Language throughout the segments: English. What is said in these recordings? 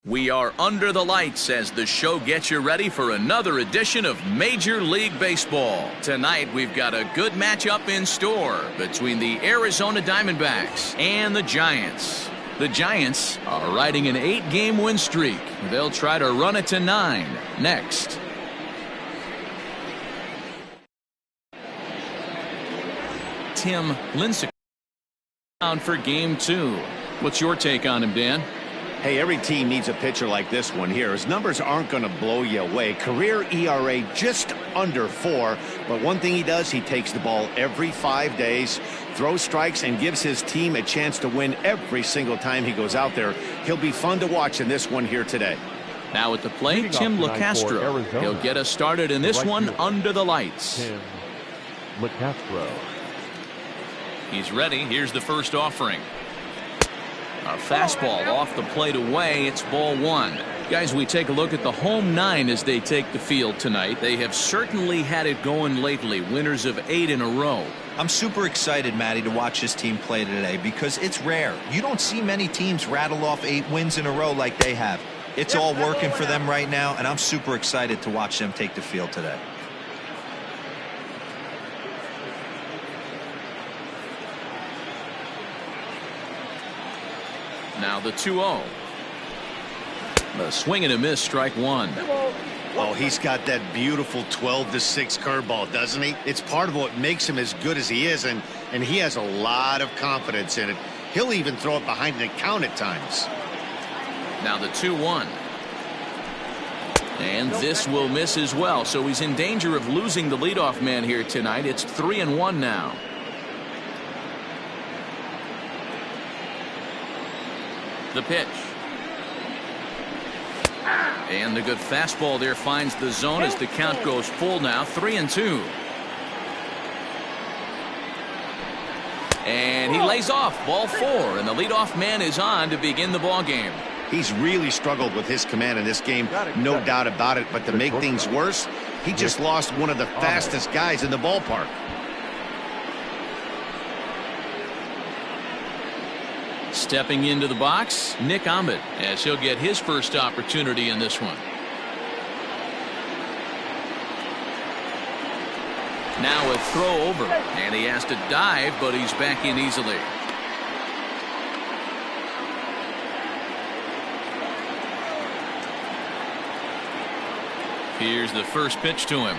We are under the lights as the show gets you ready for another edition of Major League Baseball. Tonight, we've got a good matchup in store between the Arizona Diamondbacks and the Giants. The Giants are riding an 8-game win streak. They'll try to run it to 9 next. Tim Lincecum on for Game 2. What's your take on him, Dan? Hey, every team needs a pitcher like this one here. His numbers aren't going to blow you away. Career ERA just under 4. But one thing he does, he takes the ball every 5 days, throws strikes, and gives his team a chance to win every single time he goes out there. He'll be fun to watch in this one here today. Now at the plate, Tim LeCastro. He'll get us started in this one under the lights. Tim LeCastro. He's ready. Here's the first offering. A fastball off the plate away. It's ball 1. Guys, we take a look at the home 9 as they take the field tonight. They have certainly had it going lately. Winners of 8 in a row. I'm super excited, Matty, to watch this team play today because it's rare. You don't see many teams rattle off 8 wins in a row like they have. It's all working for them right now, and I'm super excited to watch them take the field today. Now the 2-0. The swing and a miss, strike 1. Oh, he's got that beautiful 12-6 curveball, doesn't he? It's part of what makes him as good as he is, and he has a lot of confidence in it. He'll even throw it behind the count at times. Now the 2-1. And this will miss as well, so he's in danger of losing the leadoff man here tonight. It's 3-1 now. The pitch. And the good fastball there finds the zone as the count goes full now. 3-2. And he lays off. Ball 4. And the leadoff man is on to begin the ball game. He's really struggled with his command in this game. No doubt about it. But to make things worse, he just lost one of the fastest guys in the ballpark. Stepping into the box, Nick Amin, as he'll get his first opportunity in this one. Now a throw over, and he has to dive, but he's back in easily. Here's the first pitch to him.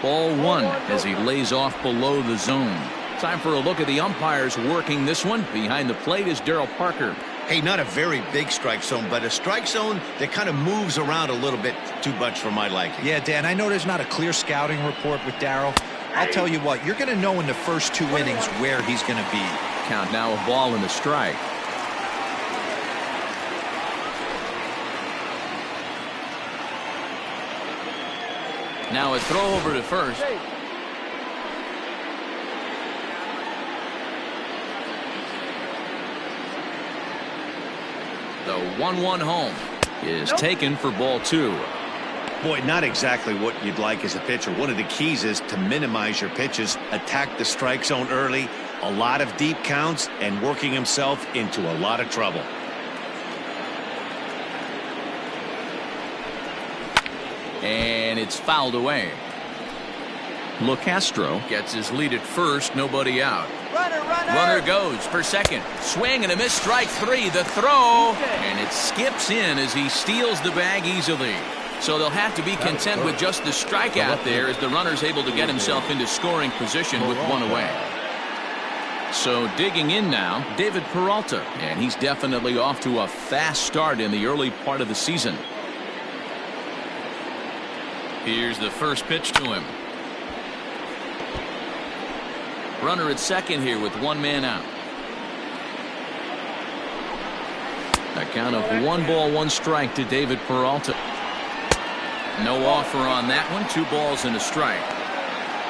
Ball 1 as he lays off below the zone. Time for a look at the umpires working this one. Behind the plate is Darryl Parker. Hey, not a very big strike zone, but a strike zone that kind of moves around a little bit too much for my liking. Yeah, Dan, I know there's not a clear scouting report with Darryl. I'll tell you what, you're going to know in the first 2 innings where he's going to be. Count now a ball and a strike. Now a throw over to first. The 1-1 home is taken for ball 2. Boy, not exactly what you'd like as a pitcher. One of the keys is to minimize your pitches, attack the strike zone early, a lot of deep counts, and working himself into a lot of trouble. And it's fouled away. LeCastro gets his lead at first, nobody out. Runner goes for second. Swing and a miss, strike 3. The throw, and it skips in as he steals the bag easily. So they'll have to be content with just the strikeout there as the runner's able to get himself into scoring position with 1 away. So digging in now, David Peralta, and he's definitely off to a fast start in the early part of the season. Here's the first pitch to him. Runner at second here with 1 man out. A count of 1 ball, 1 strike to David Peralta. No offer on that one. 2 balls and a strike.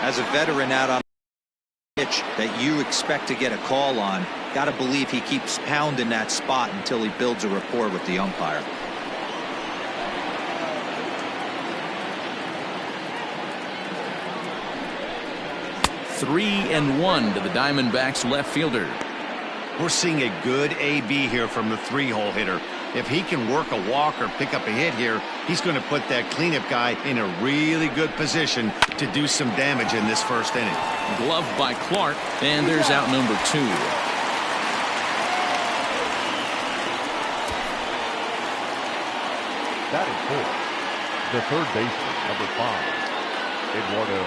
As a veteran out on a pitch that you expect to get a call on, got to believe he keeps pounding that spot until he builds a rapport with the umpire. (3-1) to the Diamondbacks left fielder. We're seeing a good AB here from the 3-hole hitter. If he can work a walk or pick up a hit here, he's going to put that cleanup guy in a really good position to do some damage in this first inning. Gloved by Clark, and there's out number 2. Batting fourth, the third baseman, number 5, Eduardo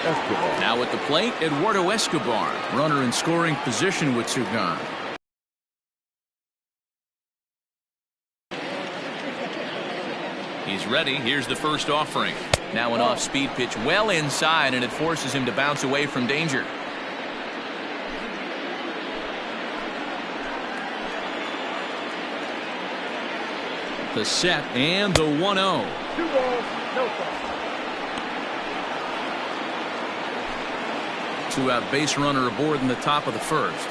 Escobar. Now at the plate, Eduardo Escobar, runner in scoring position with 2 gone. He's ready. Here's the first offering. Now an off-speed pitch well inside, and it forces him to bounce away from danger. The set and the 1-0. 2 balls, no strikes. 2-out base runner aboard in the top of the first.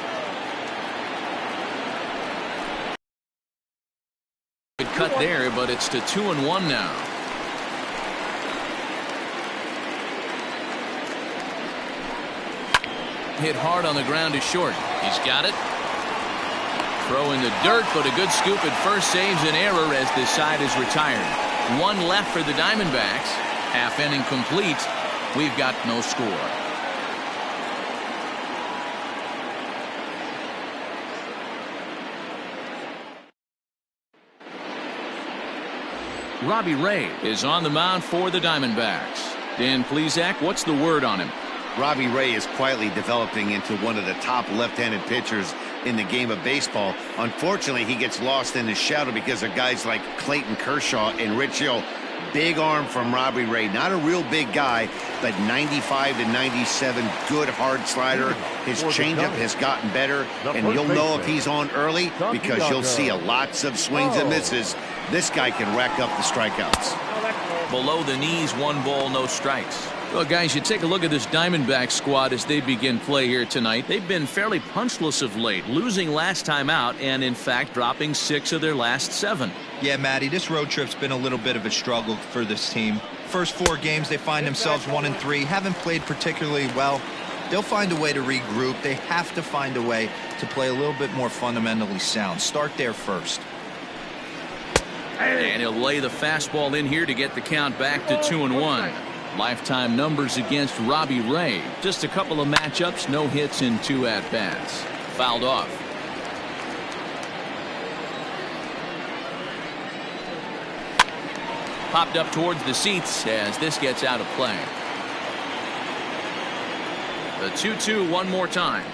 Good cut there, but it's to 2-1 now. Hit hard on the ground to short. He's got it. Throw in the dirt, but a good scoop at first saves an error as this side is retired. 1 left for the Diamondbacks. Half inning complete. We've got no score. Robbie Ray is on the mound for the Diamondbacks. Dan Plesac, what's the word on him? Robbie Ray is quietly developing into one of the top left-handed pitchers in the game of baseball. Unfortunately, he gets lost in his shadow because of guys like Clayton Kershaw and Rich Hill. Big arm from Robbie Ray. Not a real big guy, but 95 to 97, good hard slider. His changeup has gotten better, and you'll know if he's on early because you'll see lots of swings and misses. This guy can rack up the strikeouts. Below the knees, 1 ball, no strikes. Well, guys, you take a look at this Diamondback squad as they begin play here tonight. They've been fairly punchless of late, losing last time out and, in fact, dropping 6 of their last 7. Yeah, Matty, this road trip's been a little bit of a struggle for this team. First 4 games, they find themselves 1-3, haven't played particularly well. They'll find a way to regroup. They have to find a way to play a little bit more fundamentally sound. Start there first. And he'll lay the fastball in here to get the count back to 2-1. Lifetime numbers against Robbie Ray. Just a couple of matchups, no hits in 2 at-bats. Fouled off. Popped up towards the seats as this gets out of play. The 2-2 one more time.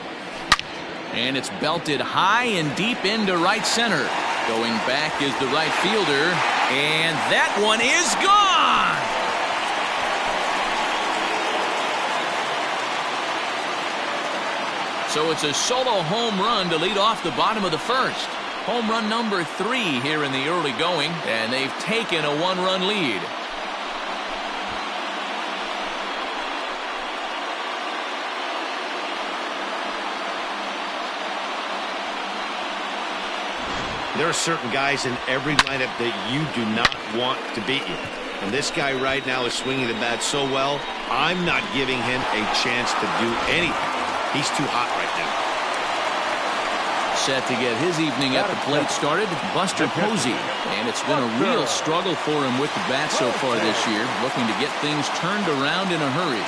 And it's belted high and deep into right center. Going back is the right fielder. And that one is gone! So it's a solo home run to lead off the bottom of the first. Home run number 3 here in the early going, and they've taken a 1-run lead. There are certain guys in every lineup that you do not want to beat you. And this guy right now is swinging the bat so well, I'm not giving him a chance to do anything. He's too hot right now. Set to get his evening at the plate started, Buster Posey. And it's been a real struggle for him with the bat so far this year, looking to get things turned around in a hurry.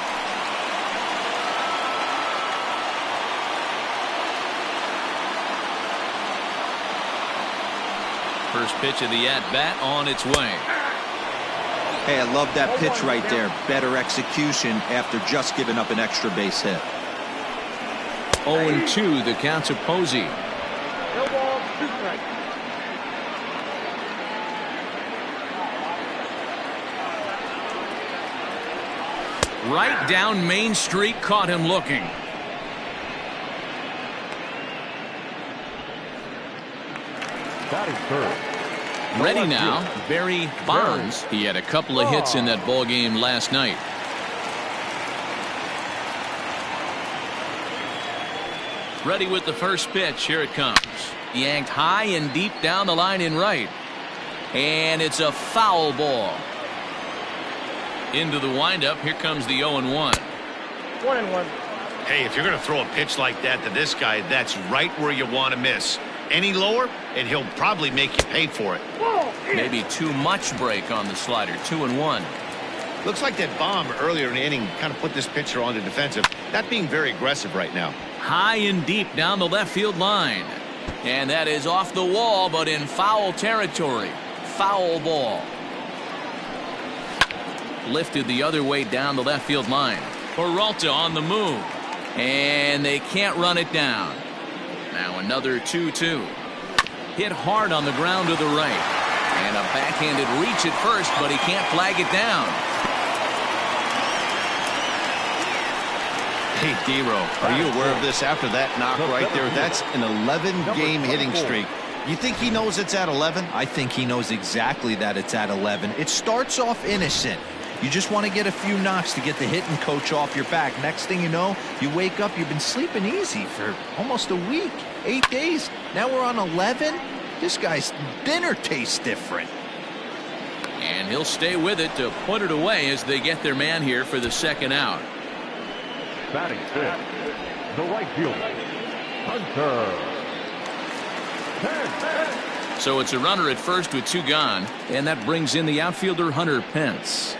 First pitch of the at-bat on its way. Hey, I love that pitch right there. Better execution after just giving up an extra base hit. 0-2 the count to Posey. No balls, 2 strikes. Right down Main Street, caught him looking. Batting third. Ready now, Barry Bonds. He had a couple of hits in that ball game last night. Ready with the first pitch. Here it comes. Yanked high and deep down the line in right. And it's a foul ball. Into the windup. Here comes the 0-1. 1-1. Hey, if you're going to throw a pitch like that to this guy, that's right where you want to miss. Any lower, and he'll probably make you pay for it. Maybe too much break on the slider. 2-1. Looks like that bomb earlier in the inning kind of put this pitcher on the defensive. Not being very aggressive right now. High and deep down the left field line. And that is off the wall, but in foul territory. Foul ball. Lifted the other way down the left field line. Peralta on the move. And they can't run it down. Now another 2-2. Hit hard on the ground to the right. And a backhanded reach at first, but he can't flag it down. Hey, D-Row, are you aware of this after that knock right there? That's an 11-game hitting streak. You think he knows it's at 11? I think he knows exactly that it's at 11. It starts off innocent. You just want to get a few knocks to get the hitting coach off your back. Next thing you know, you wake up, you've been sleeping easy for almost a week, 8 days. Now we're on 11. This guy's dinner tastes different. And he'll stay with it to put it away as they get their man here for the second out. Batting fifth, the right fielder, Hunter. So it's a runner at first with 2 gone, and that brings in the outfielder Hunter Pence.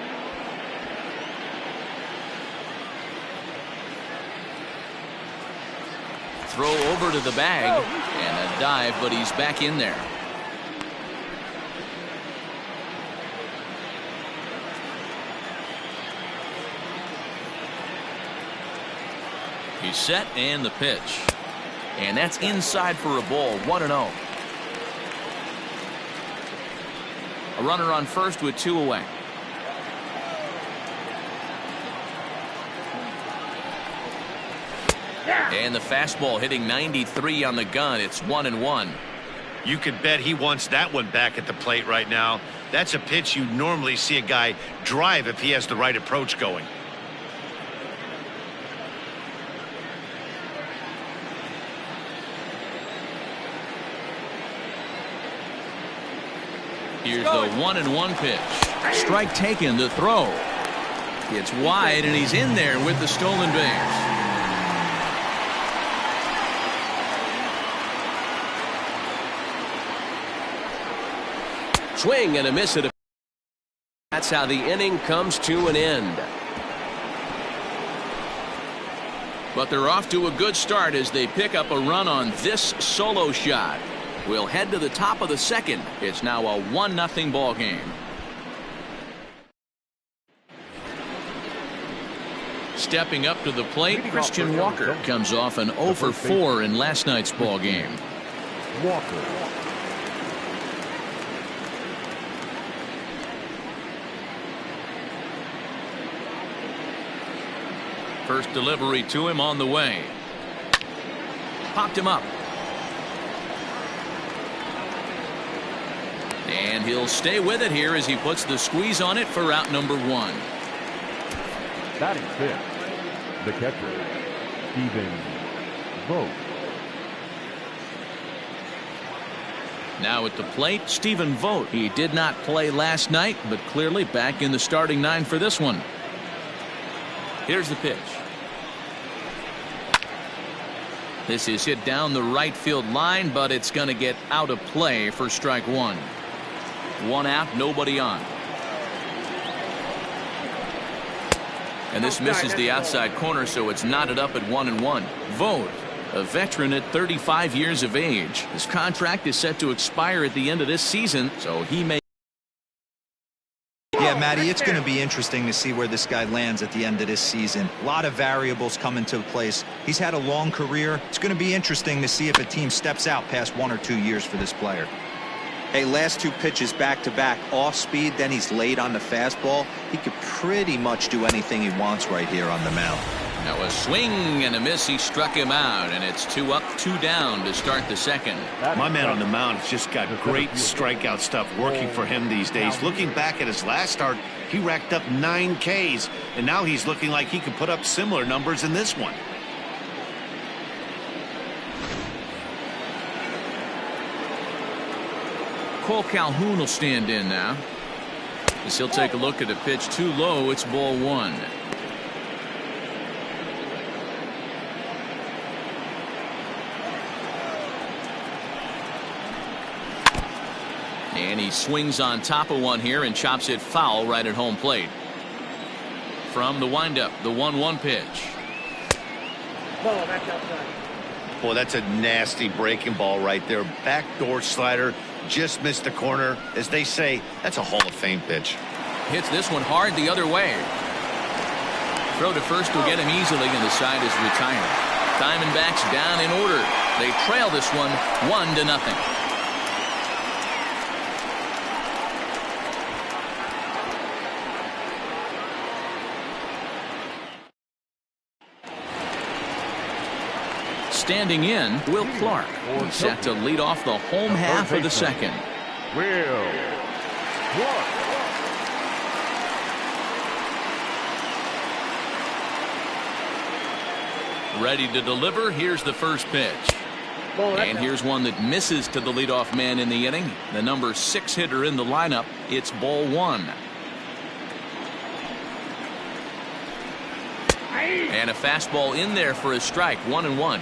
Throw over to the bag, and a dive, but he's back in there. He's set, and the pitch. And that's inside for a ball. 1-0. A runner on first with 2 away. And the fastball hitting 93 on the gun. It's 1-1. You could bet he wants that one back at the plate right now. That's a pitch you normally see a guy drive if he has the right approach going. Here's the 1-1 pitch. Strike taken, the throw. It's wide, and he's in there with the stolen base. Swing and a miss at a. That's how the inning comes to an end. But they're off to a good start as they pick up a run on this solo shot. We'll head to the top of the second. It's now a 1-0 ball game. Stepping up to the plate, Christian Walker comes off an 0 for 4 in last night's ball game. Walker. First delivery to him on the way. Popped him up. And he'll stay with it here as he puts the squeeze on it for out number 1. Batting fifth, the catcher, Stephen Vogt. Now at the plate, Stephen Vogt. He did not play last night, but clearly back in the starting 9 for this one. Here's the pitch. This is hit down the right field line, but it's going to get out of play for strike 1. 1 out, nobody on. And this misses the outside corner, so it's knotted up at 1-1. Vogt, a veteran at 35 years of age. His contract is set to expire at the end of this season, so he may. Yeah, Matty, it's going to be interesting to see where this guy lands at the end of this season. A lot of variables come into place. He's had a long career. It's going to be interesting to see if a team steps out past 1 or 2 years for this player. Hey, last 2 pitches back-to-back off speed, then he's late on the fastball. He could pretty much do anything he wants right here on the mound. Now a swing and a miss. He struck him out, and it's 2 up, 2 down to start the second. My man on the mound has just got great strikeout stuff working for him these days. Looking back at his last start, he racked up 9 Ks, and now he's looking like he could put up similar numbers in this one. Cole Calhoun will stand in now. As he'll take a look at a pitch too low. It's ball 1. And he swings on top of one here and chops it foul right at home plate. From the windup, the 1-1 pitch. Ball, back outside. Boy, that's a nasty breaking ball right there. Backdoor slider, just missed the corner. As they say, that's a Hall of Fame pitch. Hits this one hard the other way. Throw to first will get him easily, and the side is retired. Diamondbacks down in order. They trail this one 1-0. Standing in, Will Clark. He's set to lead off the home half of the second. Will Clark. Ready to deliver. Here's the first pitch. And here's one that misses to the leadoff man in the inning. The number 6 hitter in the lineup. It's ball 1. And a fastball in there for a strike. 1-1.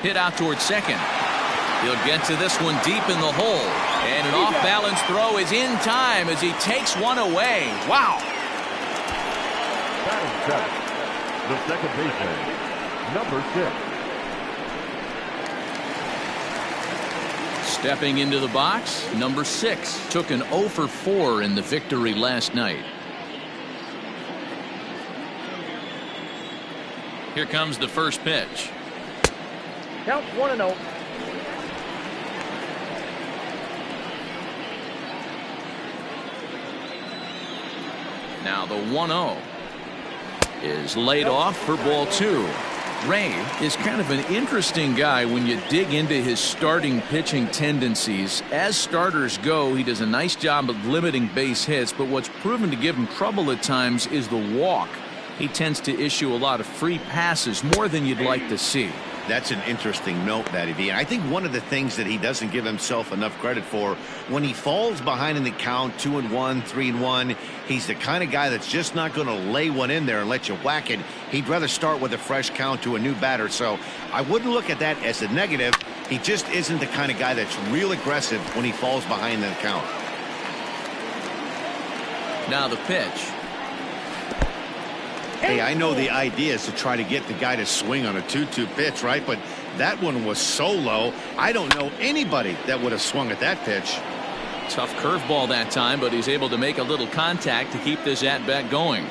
Hit out towards second. He'll get to this one deep in the hole. And an off-balance throw is in time as he takes one away. Wow. Batting seventh, the second baseman, number 6. Stepping into the box, number 6 took an 0 for 4 in the victory last night. Here comes the first pitch. Count 1-0. Now the 1-0 is laid off for ball 2. Ray is kind of an interesting guy when you dig into his starting pitching tendencies. As starters go, he does a nice job of limiting base hits, but what's proven to give him trouble at times is the walk. He tends to issue a lot of free passes, more than you'd like to see. That's an interesting note, Matty D. And I think one of the things that he doesn't give himself enough credit for, when he falls behind in the count, 2-1, 3-1, he's the kind of guy that's just not going to lay one in there and let you whack it. He'd rather start with a fresh count to a new batter. So I wouldn't look at that as a negative. He just isn't the kind of guy that's real aggressive when he falls behind in the count. Now the pitch. Hey, I know the idea is to try to get the guy to swing on a 2-2 pitch, right? But that one was so low, I don't know anybody that would have swung at that pitch. Tough curveball that time, but he's able to make a little contact to keep this at-bat going.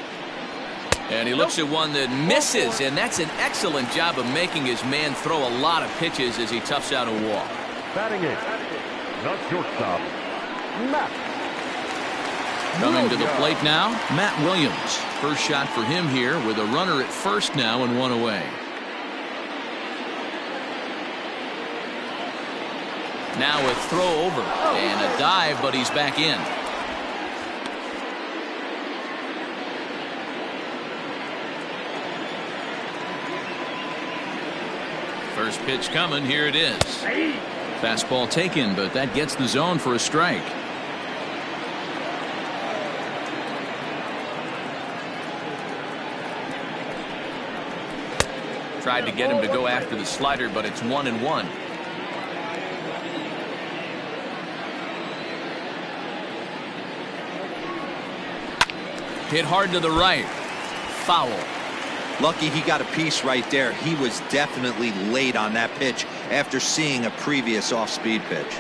And he looks at one that misses, and that's an excellent job of making his man throw a lot of pitches as he toughs out a walk. Batting eighth, the shortstop, Matt. Coming to the plate now, Matt Williams. First shot for him here with a runner at first now and one away. Now a throw over and a dive, but he's back in. First pitch coming. Here it is. Fastball taken, but that gets the zone for a strike. Tried to get him to go after the slider, but it's 1-1. Hit hard to the right. Foul. Lucky he got a piece right there. He was definitely late on that pitch after seeing a previous off-speed pitch.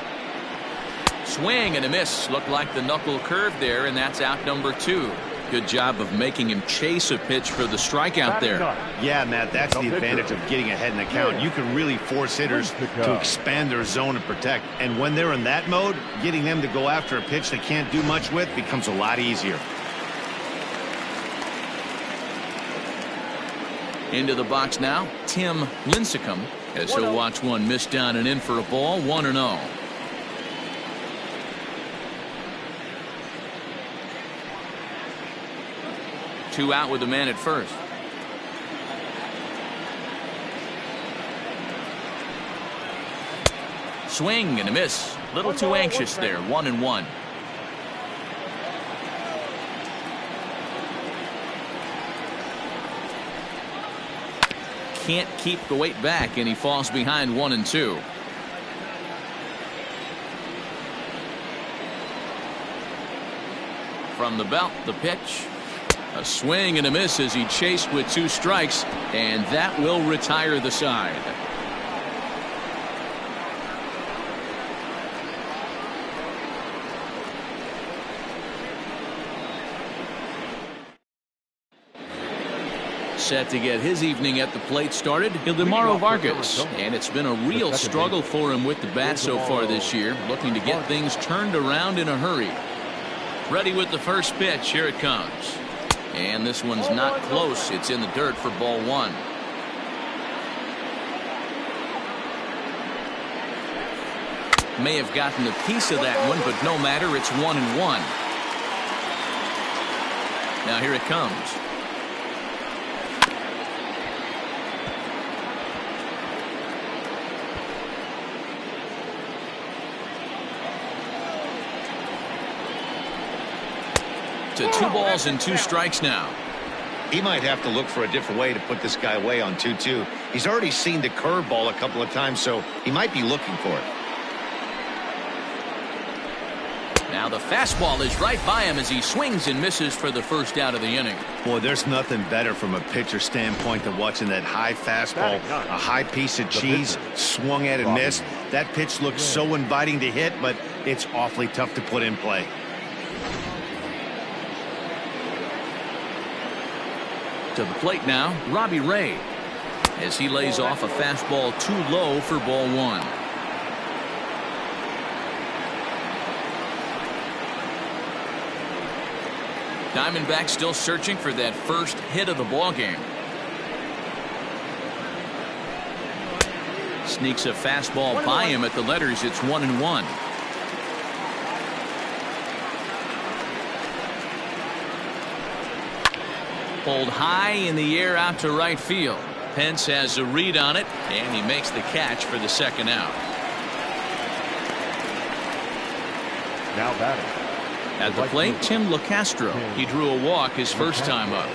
Swing and a miss. Looked like the knuckle curve there, and that's out number 2. Good job of making him chase a pitch for the strikeout there. Yeah, Matt, that's the advantage of getting ahead in the count. You can really force hitters to expand their zone and protect. And when they're in that mode, getting them to go after a pitch they can't do much with becomes a lot easier. Into the box now, Tim Lincecum, as he'll watch one miss down and in for a ball. 1-0. Two out with the man at first. Swing and a miss. Little too anxious there. 1-1. can't keep the weight back, and he falls behind 1-2. From the belt, the pitch. A swing and a miss as he chased with 2 strikes, and that will retire the side. Set to get his evening at the plate started, Eduardo Vargas, and it's been a real struggle for him with the bat so far this year, looking to get things turned around in a hurry. Ready with the first pitch. Here it comes. And this one's not close. It's in the dirt for ball 1. May have gotten a piece of that one, but no matter. It's 1-1. Now here it comes. To 2 balls and 2 strikes now. He might have to look for a different way to put this guy away on 2-2. He's already seen the curveball a couple of times, so he might be looking for it. Now the fastball is right by him as he swings and misses for the first out of the inning. Boy, there's nothing better from a pitcher standpoint than watching that high fastball, a high piece of cheese, swung at and missed. That pitch looks so inviting to hit, but it's awfully tough to put in play. To the plate now, Robbie Ray, as he lays off a fastball too low for ball 1. Diamondback still searching for that first hit of the ball game. Sneaks a fastball by him at the letters. It's 1-1. Pulled high in the air out to right field. Pence has a read on it, and he makes the catch for the second out. Now batting. At the plate, Tim LaCastro. He drew a walk his first time up.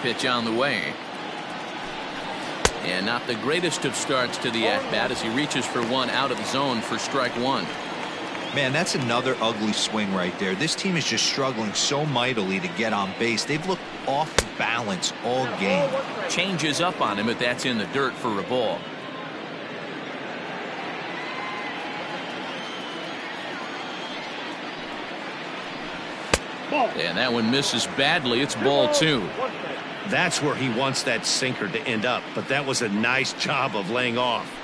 Pitch on the way. And not the greatest of starts to the at-bat as he reaches for one out of the zone for strike 1. Man, that's another ugly swing right there. This team is just struggling so mightily to get on base. They've looked off balance all game. Changes up on him, but that's in the dirt for a ball. And that one misses badly. It's ball 2. That's where he wants that sinker to end up, but that was a nice job of laying off.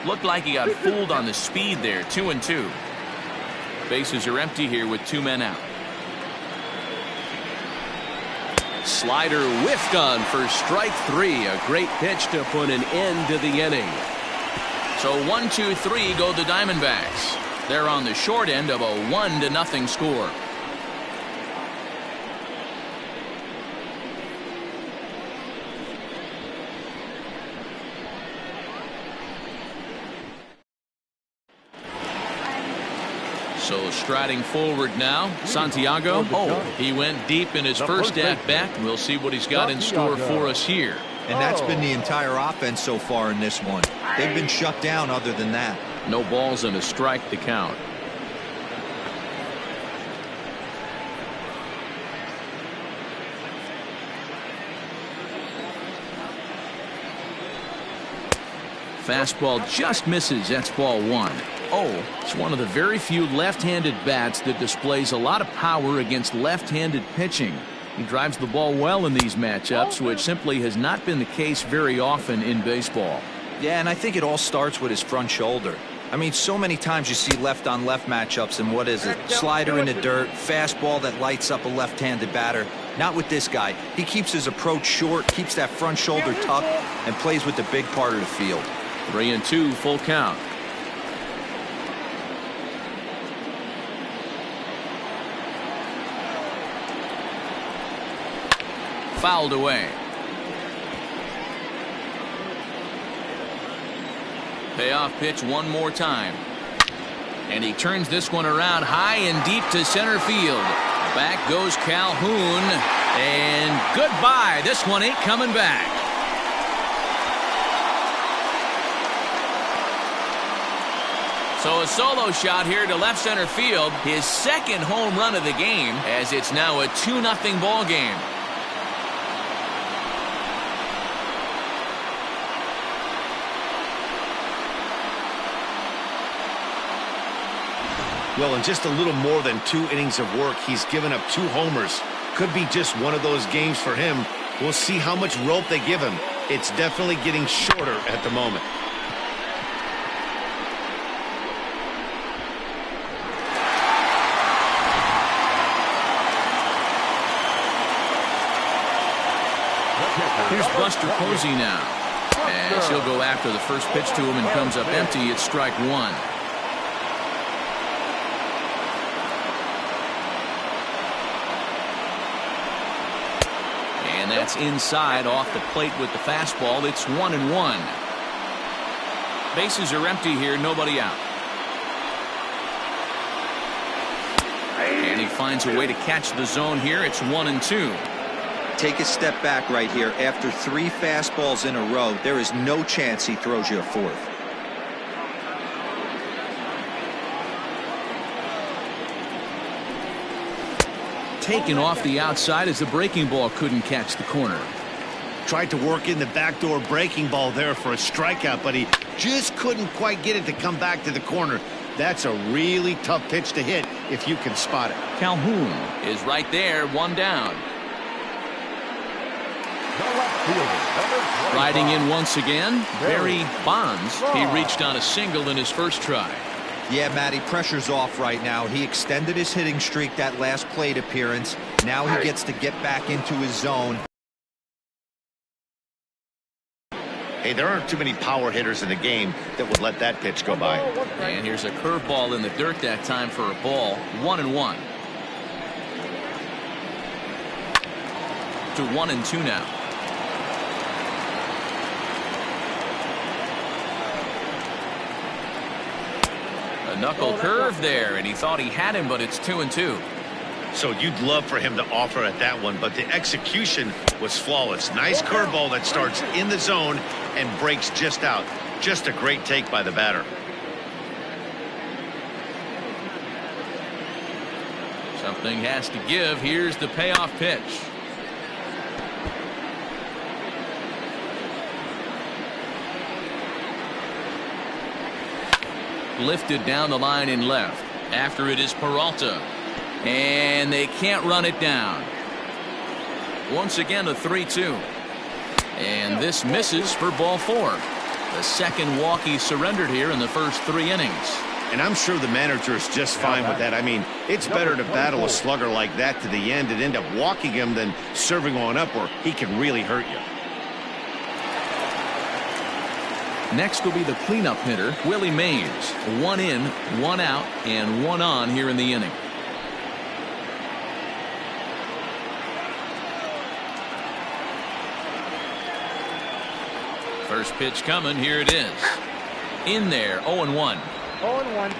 Looked like he got fooled on the speed there. 2-2. Bases are empty here with 2 men out. Slider whiffed on for strike 3. A great pitch to put an end to the inning. So 1-2-3 go the Diamondbacks. They're on the short end of a 1-0 score. So striding forward now, Santiago. Oh, he went deep in his first at-bat. We'll see what he's got in store for us here. And that's been the entire offense so far in this one. They've been shut down other than that. No balls and a strike to count. Fastball just misses. That's ball 1. Oh, it's one of the very few left-handed bats that displays a lot of power against left-handed pitching. He drives the ball well in these matchups, which simply has not been the case very often in baseball. Yeah, and I think it all starts with his front shoulder. I mean, so many times you see left-on-left matchups, and what is it? Slider in the dirt, fastball that lights up a left-handed batter. Not with this guy. He keeps his approach short, keeps that front shoulder tucked, and plays with the big part of the field. 3-2, full count. Fouled away. Payoff pitch one more time. And he turns this one around high and deep to center field. Back goes Calhoun. And goodbye. This one ain't coming back. So a solo shot here to left center field. His second home run of the game, as it's now a 2-0 ball game. Well, in just a little more than 2 innings of work, he's given up 2 homers. Could be just one of those games for him. We'll see how much rope they give him. It's definitely getting shorter at the moment. Here's Buster Posey now. As he'll go after the first pitch to him and comes up empty. It's strike 1. And that's inside off the plate with the fastball. It's 1-1. Bases are empty here. Nobody out. And he finds a way to catch the zone here. It's 1-2. Take a step back right here. After 3 fastballs in a row, there is no chance he throws you a 4th. Taken off the outside as the breaking ball couldn't catch the corner. Tried to work in the backdoor breaking ball there for a strikeout, but he just couldn't quite get it to come back to the corner. That's a really tough pitch to hit if you can spot it. Calhoun is right there, 1 down. Riding in once again, Barry Bonds. He reached on a single in his first try. Yeah, Matty, pressure's off right now. He extended his hitting streak that last plate appearance. Now he gets to get back into his zone. Hey, there aren't too many power hitters in the game that would let that pitch go by. And here's a curveball in the dirt that time for a ball. 1-1. To 1-2 now. A knuckle curve there, and he thought he had him, but it's 2-2. So you'd love for him to offer at that one, but the execution was flawless. Nice curveball that starts in the zone and breaks just out. Just a great take by the batter. Something has to give. Here's the payoff pitch. Lifted down the line in left. After it is Peralta. And they can't run it down. Once again a 3-2. And this misses for ball 4. The second walk he surrendered here in the first 3 innings. And I'm sure the manager is just fine with that. I mean, it's better to battle a slugger like that to the end and end up walking him than serving one up where he can really hurt you. Next will be the cleanup hitter, Willie Mays. 1 in, 1 out, and 1 on here in the inning. First pitch coming. Here it is. In there, 0-1. 0-1.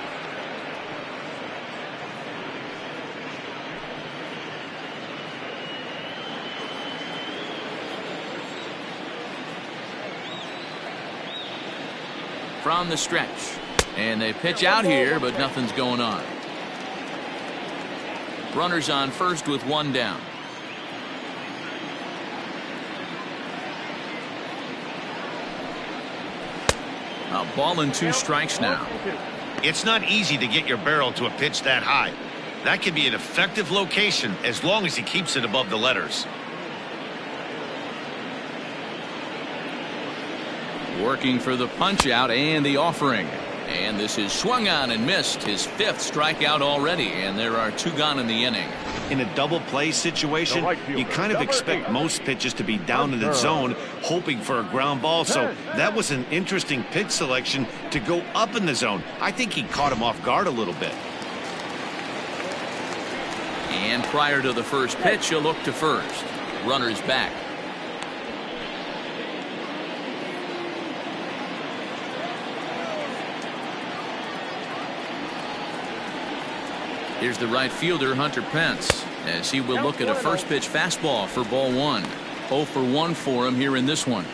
From the stretch. And they pitch out here, but nothing's going on. Runners on first with 1 down. A ball and 2 strikes now. It's not easy to get your barrel to a pitch that high. That can be an effective location as long as he keeps it above the letters. Working for the punch out and the offering. And this is swung on and missed. His 5th strikeout already, and there are 2 gone in the inning. In a double play situation, you kind of expect most pitches to be down in the zone, hoping for a ground ball. So that was an interesting pitch selection to go up in the zone. I think he caught him off guard a little bit. And prior to the first pitch, he'll look to first. Runners back. Here's the right fielder, Hunter Pence. as he will look at a first pitch fastball for ball 1. 0 for 1 for him here in this one.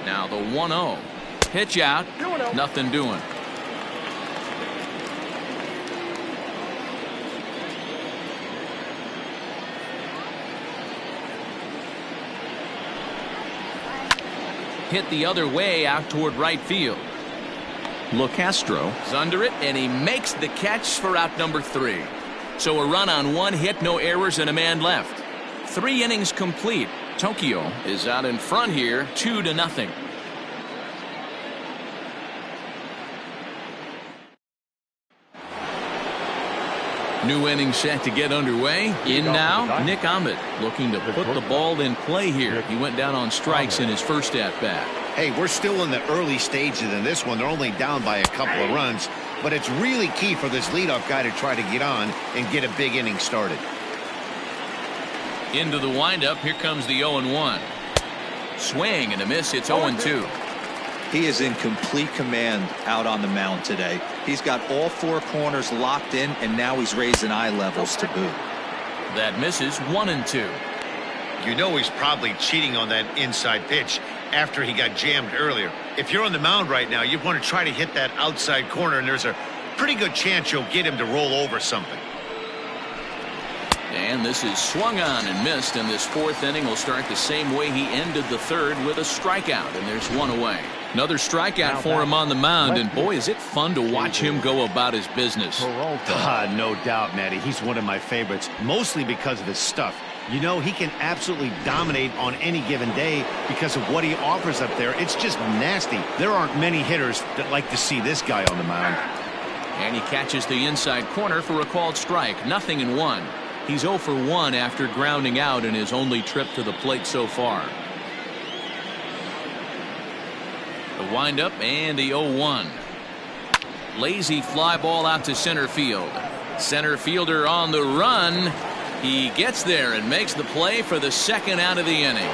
Now the 1-0. Pitch out. Nothing doing. Hit the other way out toward right field. LeCastro is under it, and he makes the catch for out number 3. So a run on 1 hit, no errors, and a man left. 3 innings complete. Tokyo is out in front here, 2-0. New inning set to get underway. In now, Nick Ahmed looking to put the ball in play here. He went down on strikes in his first at-bat. Hey, we're still in the early stages in this one. They're only down by a couple of runs, but it's really key for this leadoff guy to try to get on and get a big inning started. Into the windup. Here comes the 0-1. Swing and a miss. It's 0-2. He is in complete command out on the mound today. He's got all 4 corners locked in, and now he's raising eye levels to boot. That misses. 1-2. You know he's probably cheating on that inside pitch after he got jammed earlier. If you're on the mound right now, you want to try to hit that outside corner, and there's a pretty good chance you'll get him to roll over something. And this is swung on and missed, and this 4th inning will start the same way he ended the 3rd, with a strikeout, and there's 1 away. Another strikeout for him on the mound, and boy, is it fun to watch him go about his business. No doubt, Matty. He's one of my favorites, mostly because of his stuff. You know, he can absolutely dominate on any given day because of what he offers up there. It's just nasty. There aren't many hitters that like to see this guy on the mound. And he catches the inside corner for a called strike. 0-1. He's 0 for 1 after grounding out in his only trip to the plate so far. The windup and the 0-1. Lazy fly ball out to center field. Center fielder on the run. He gets there and makes the play for the 2nd out of the inning.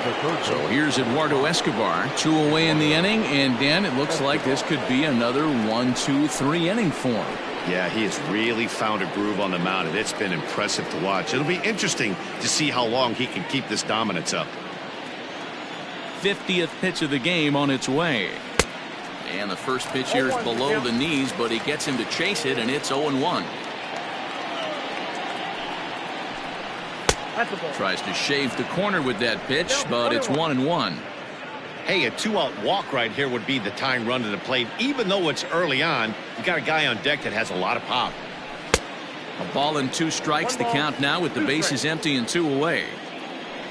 So here's Eduardo Escobar, 2 away in the inning, and Dan, it looks like this could be another 1-2-3 inning for him. Yeah, he has really found a groove on the mound, and it's been impressive to watch. It'll be interesting to see how long he can keep this dominance up. 50th pitch of the game on its way. And the first pitch here is below the knees, but he gets him to chase it, and it's 0-1. Tries to shave the corner with that pitch, but it's 1-1. Hey, a 2-out walk right here would be the tying run to the plate. Even though it's early on, you got a guy on deck that has a lot of pop. A ball and 2 strikes. The count now with the bases empty and 2 away.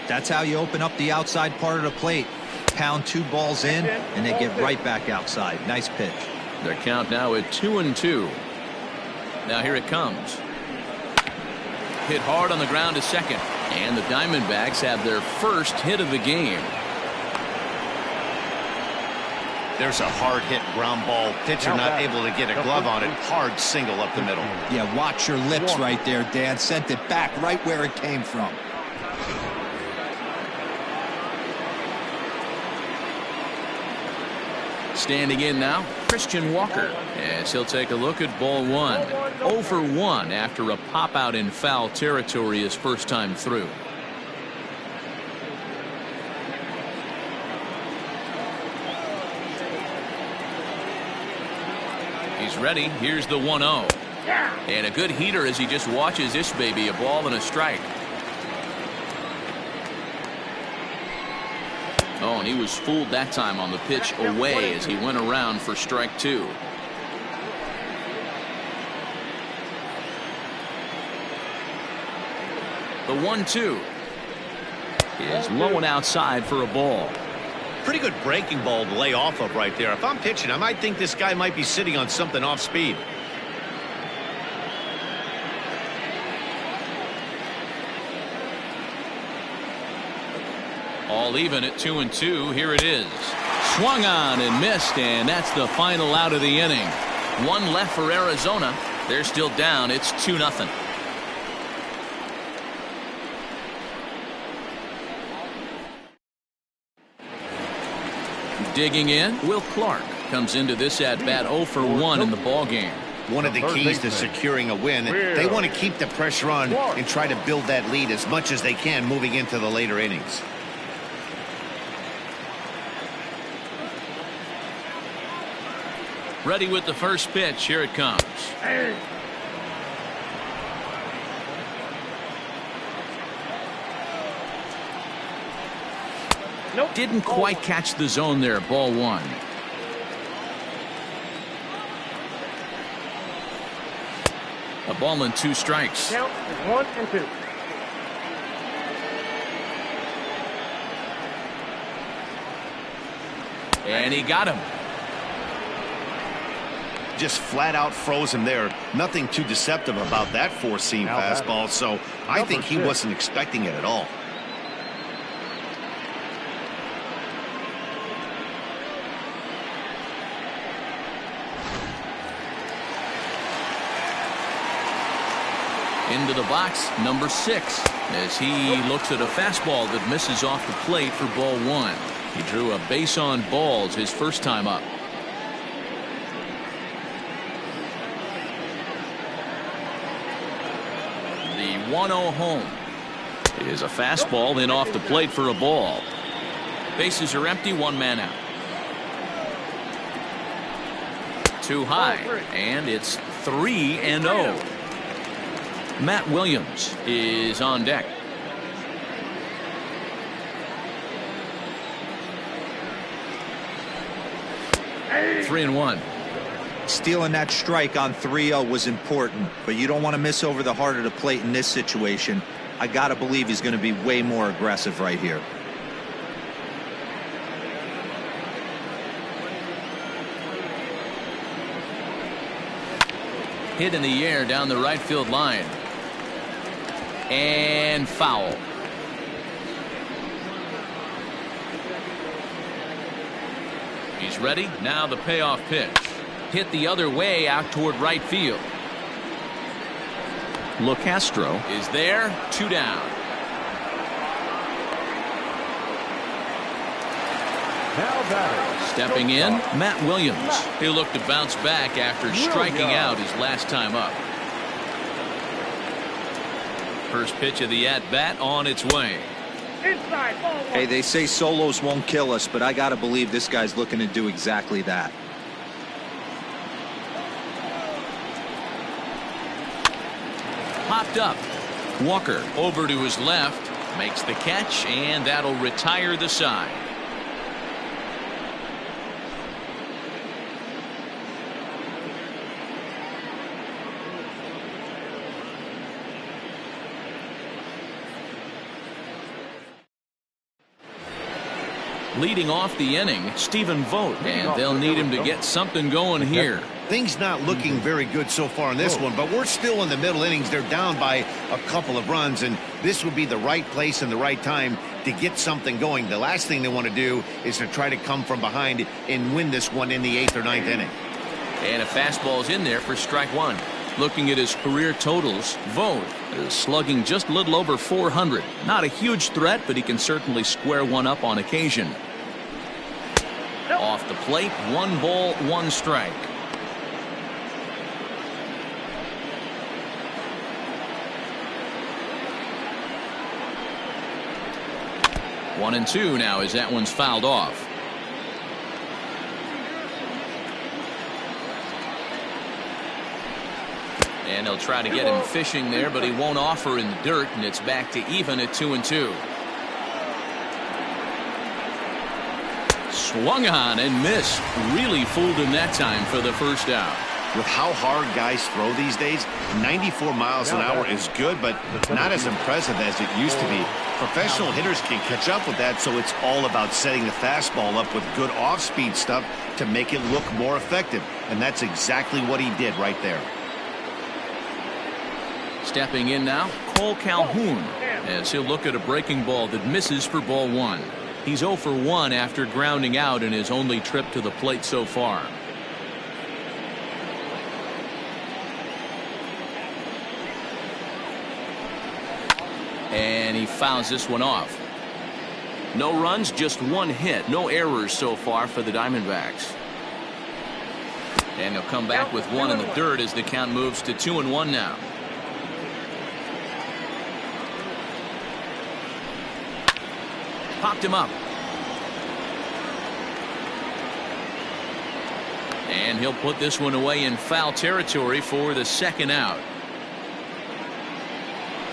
That's how you open up the outside part of the plate. Pound 2 balls in, and they get right back outside. Nice pitch. Their count now at 2-2. Now here it comes. Hit hard on the ground to second. And the Diamondbacks have their first hit of the game. There's a hard hit ground ball. Pitcher not able to get a glove on it. Hard single up the middle. Yeah, watch your lips right there, Dan. Sent it back right where it came from. Standing in now, Christian Walker, as he'll take a look at ball 1. 0 for 1 after a pop out in foul territory his first time through. He's ready. Here's the 1-0. And a good heater as he just watches this baby. A ball and a strike. Oh, and he was fooled that time on the pitch away as he went around for strike 2. The 1-2 is low and outside for a ball. Pretty good breaking ball to lay off of right there. If I'm pitching, I might think this guy might be sitting on something off speed. All even at 2-2. Here it is. Swung on and missed, and that's the final out of the inning. 1 left for Arizona. They're still down. It's 2-0. Digging in, Will Clark comes into this at-bat 0 for 1 in the ballgame. One of the keys to securing a win, they want to keep the pressure on and try to build that lead as much as they can moving into the later innings. Ready with the first pitch. Here it comes. Nope. Didn't quite catch the zone there. Ball 1. A ball and 2 strikes. Count is 1 and 2. And he got him. Just flat out froze him there. Nothing too deceptive about that four-seam fastball, so I think he wasn't expecting it at all. Into the box, number 6, as he looks at a fastball that misses off the plate for ball 1. He drew a base on balls his first time up. The 1-0 home is a fastball in off the plate for a ball. Bases are empty, 1 man out. Too high, and it's 3-0. Matt Williams is on deck. Three and 1. Stealing that strike on 3-0 was important, but you don't want to miss over the heart of the plate in this situation. I got to believe he's going to be way more aggressive right here. Hit in the air down the right field line. And foul. He's ready. Now the payoff pitch. Hit the other way out toward right field. LeCastro is there. 2 down. Now batting. Stepping in, Matt Williams. He'll look to bounce back after striking out his last time up. First pitch of the at-bat on its way. Inside, ball 1. Hey, they say solos won't kill us, but I got to believe this guy's looking to do exactly that. Popped up. Walker over to his left. Makes the catch, and that'll retire the side. Leading off the inning, Stephen Vogt, and they'll need him to get something going here. Things not looking very good so far in this one, but we're still in the middle innings. They're down by a couple of runs, and this would be the right place and the right time to get something going. The last thing they want to do is to try to come from behind and win this one in the 8th or 9th inning. And a fastball's in there for strike 1. Looking at his career totals, Vogt is slugging just a little over 400. Not a huge threat, but he can certainly square one up on occasion. Off the plate, 1 ball, 1 strike. One and 2 now as that one's fouled off. And they'll try to get him fishing there, but he won't offer in the dirt, and it's back to even at 2 and 2. Swung on and missed. Really fooled him that time for the first out. With how hard guys throw these days, 94 miles an hour is good, but not as impressive as it used to be. Professional hitters can catch up with that, so it's all about setting the fastball up with good off-speed stuff to make it look more effective. And that's exactly what he did right there. Stepping in now, Cole Calhoun, as he'll look at a breaking ball that misses for ball 1. He's 0 for 1 after grounding out in his only trip to the plate so far. And he fouls this one off. No runs, just one hit. No errors so far for the Diamondbacks. And they'll come back with one in the dirt as the count moves to 2-1 now. Popped him up. And he'll put this one away in foul territory for the second out.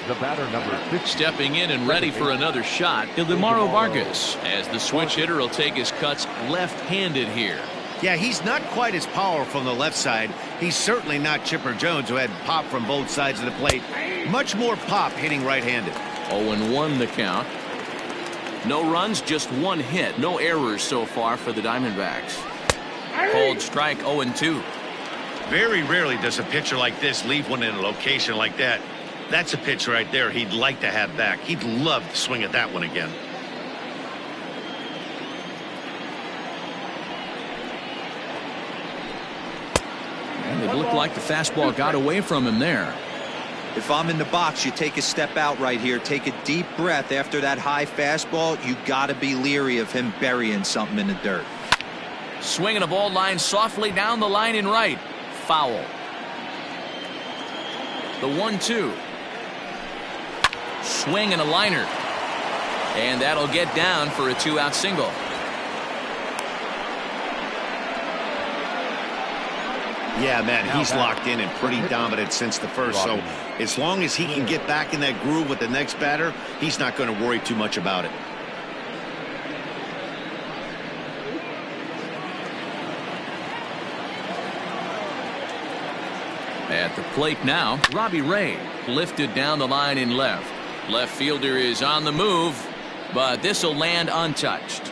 The batter, number 50. Stepping in and ready for another shot, Eduardo Vargas, as the switch hitter will take his cuts left-handed here. Yeah, he's not quite as powerful on the left side. He's certainly not Chipper Jones, who had pop from both sides of the plate. Much more pop hitting right-handed. 0-1 the count. No runs, just one hit. No errors so far for the Diamondbacks. Called strike 0-2. Very rarely does a pitcher like this leave one in a location like that. That's a pitch right there he'd like to have back. He'd love to swing at that one again. And it looked like the fastball got away from him there. If I'm in the box, you take a step out right here. Take a deep breath after that high fastball. You got to be leery of him burying something in the dirt. Swinging a ball line softly down the line in right. Foul. The 1-2. Swing and a liner. And that'll get down for a 2-out single. Yeah, man, he's locked in and pretty dominant since the first. So as long as he can get back in that groove with the next batter, he's not going to worry too much about it. At the plate now, Robbie Ray lifted down the line in left. Left fielder is on the move, but this will land untouched.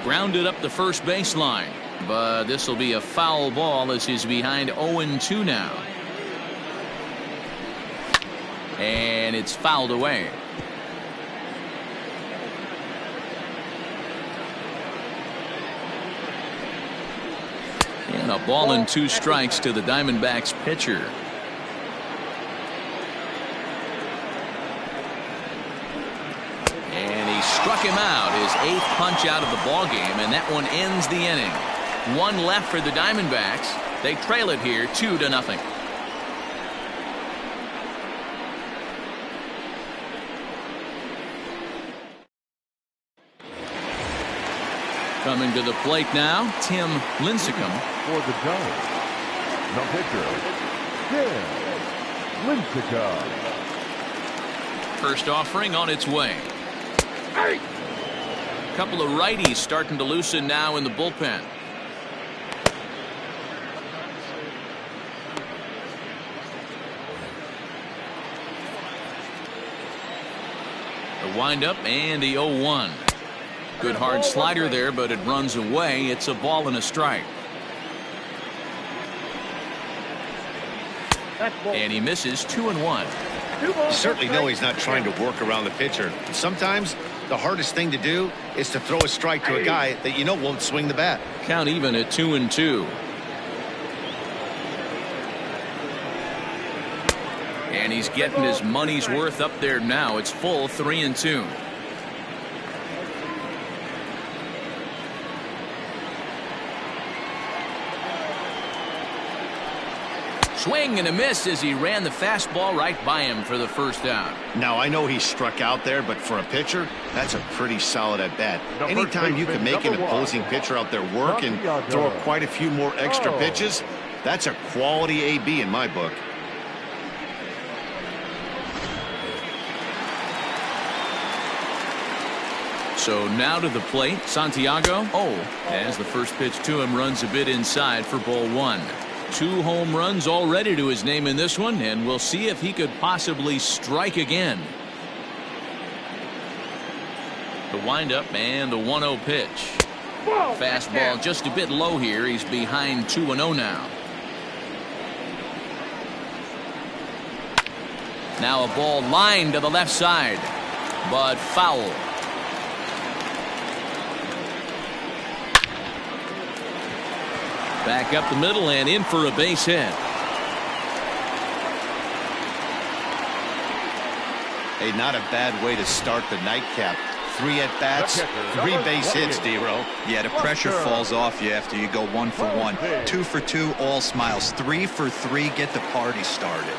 Grounded up the first baseline, but this will be a foul ball as he's behind 0-2 now. And it's fouled away. And a ball and 2 strikes to the Diamondbacks pitcher. And he struck him out, his 8th punch out of the ball game, and that one ends the inning. 1 left for the Diamondbacks. They trail it here 2-0. Coming to the plate now, Tim Lincecum. For the Giants, the pitcher, Tim Lincecum. First offering on its way. Couple of righties starting to loosen now in the bullpen. The windup and the 0-1. Good hard slider there, but it runs away. It's a ball and a strike. And he misses 2-1. You certainly know he's not trying to work around the pitcher. Sometimes the hardest thing to do is to throw a strike to a guy that you know won't swing the bat. Count even at 2-2. And he's getting his money's worth up there now. It's full 3-2. Swing and a miss as he ran the fastball right by him for the first out. Now, I know he struck out there, but for a pitcher, that's a pretty solid at bat. Anytime you can make an opposing pitcher out there work and throw quite a few more extra pitches, that's a quality AB in my book. So now to the plate, Santiago. As the first pitch to him runs a bit inside for ball 1. 2 home runs already to his name in this one, and we'll see if he could possibly strike again. The windup and the 1-0 pitch. Fastball just a bit low here. He's behind 2-0 now. Now a ball lined to the left side, but foul. Back up the middle and in for a base hit. Hey, not a bad way to start the nightcap. 3 at-bats, 3 base hits, D-Row. Yeah, the pressure falls off you after you go 1 for 1. 2 for 2, all smiles. 3 for 3, get the party started.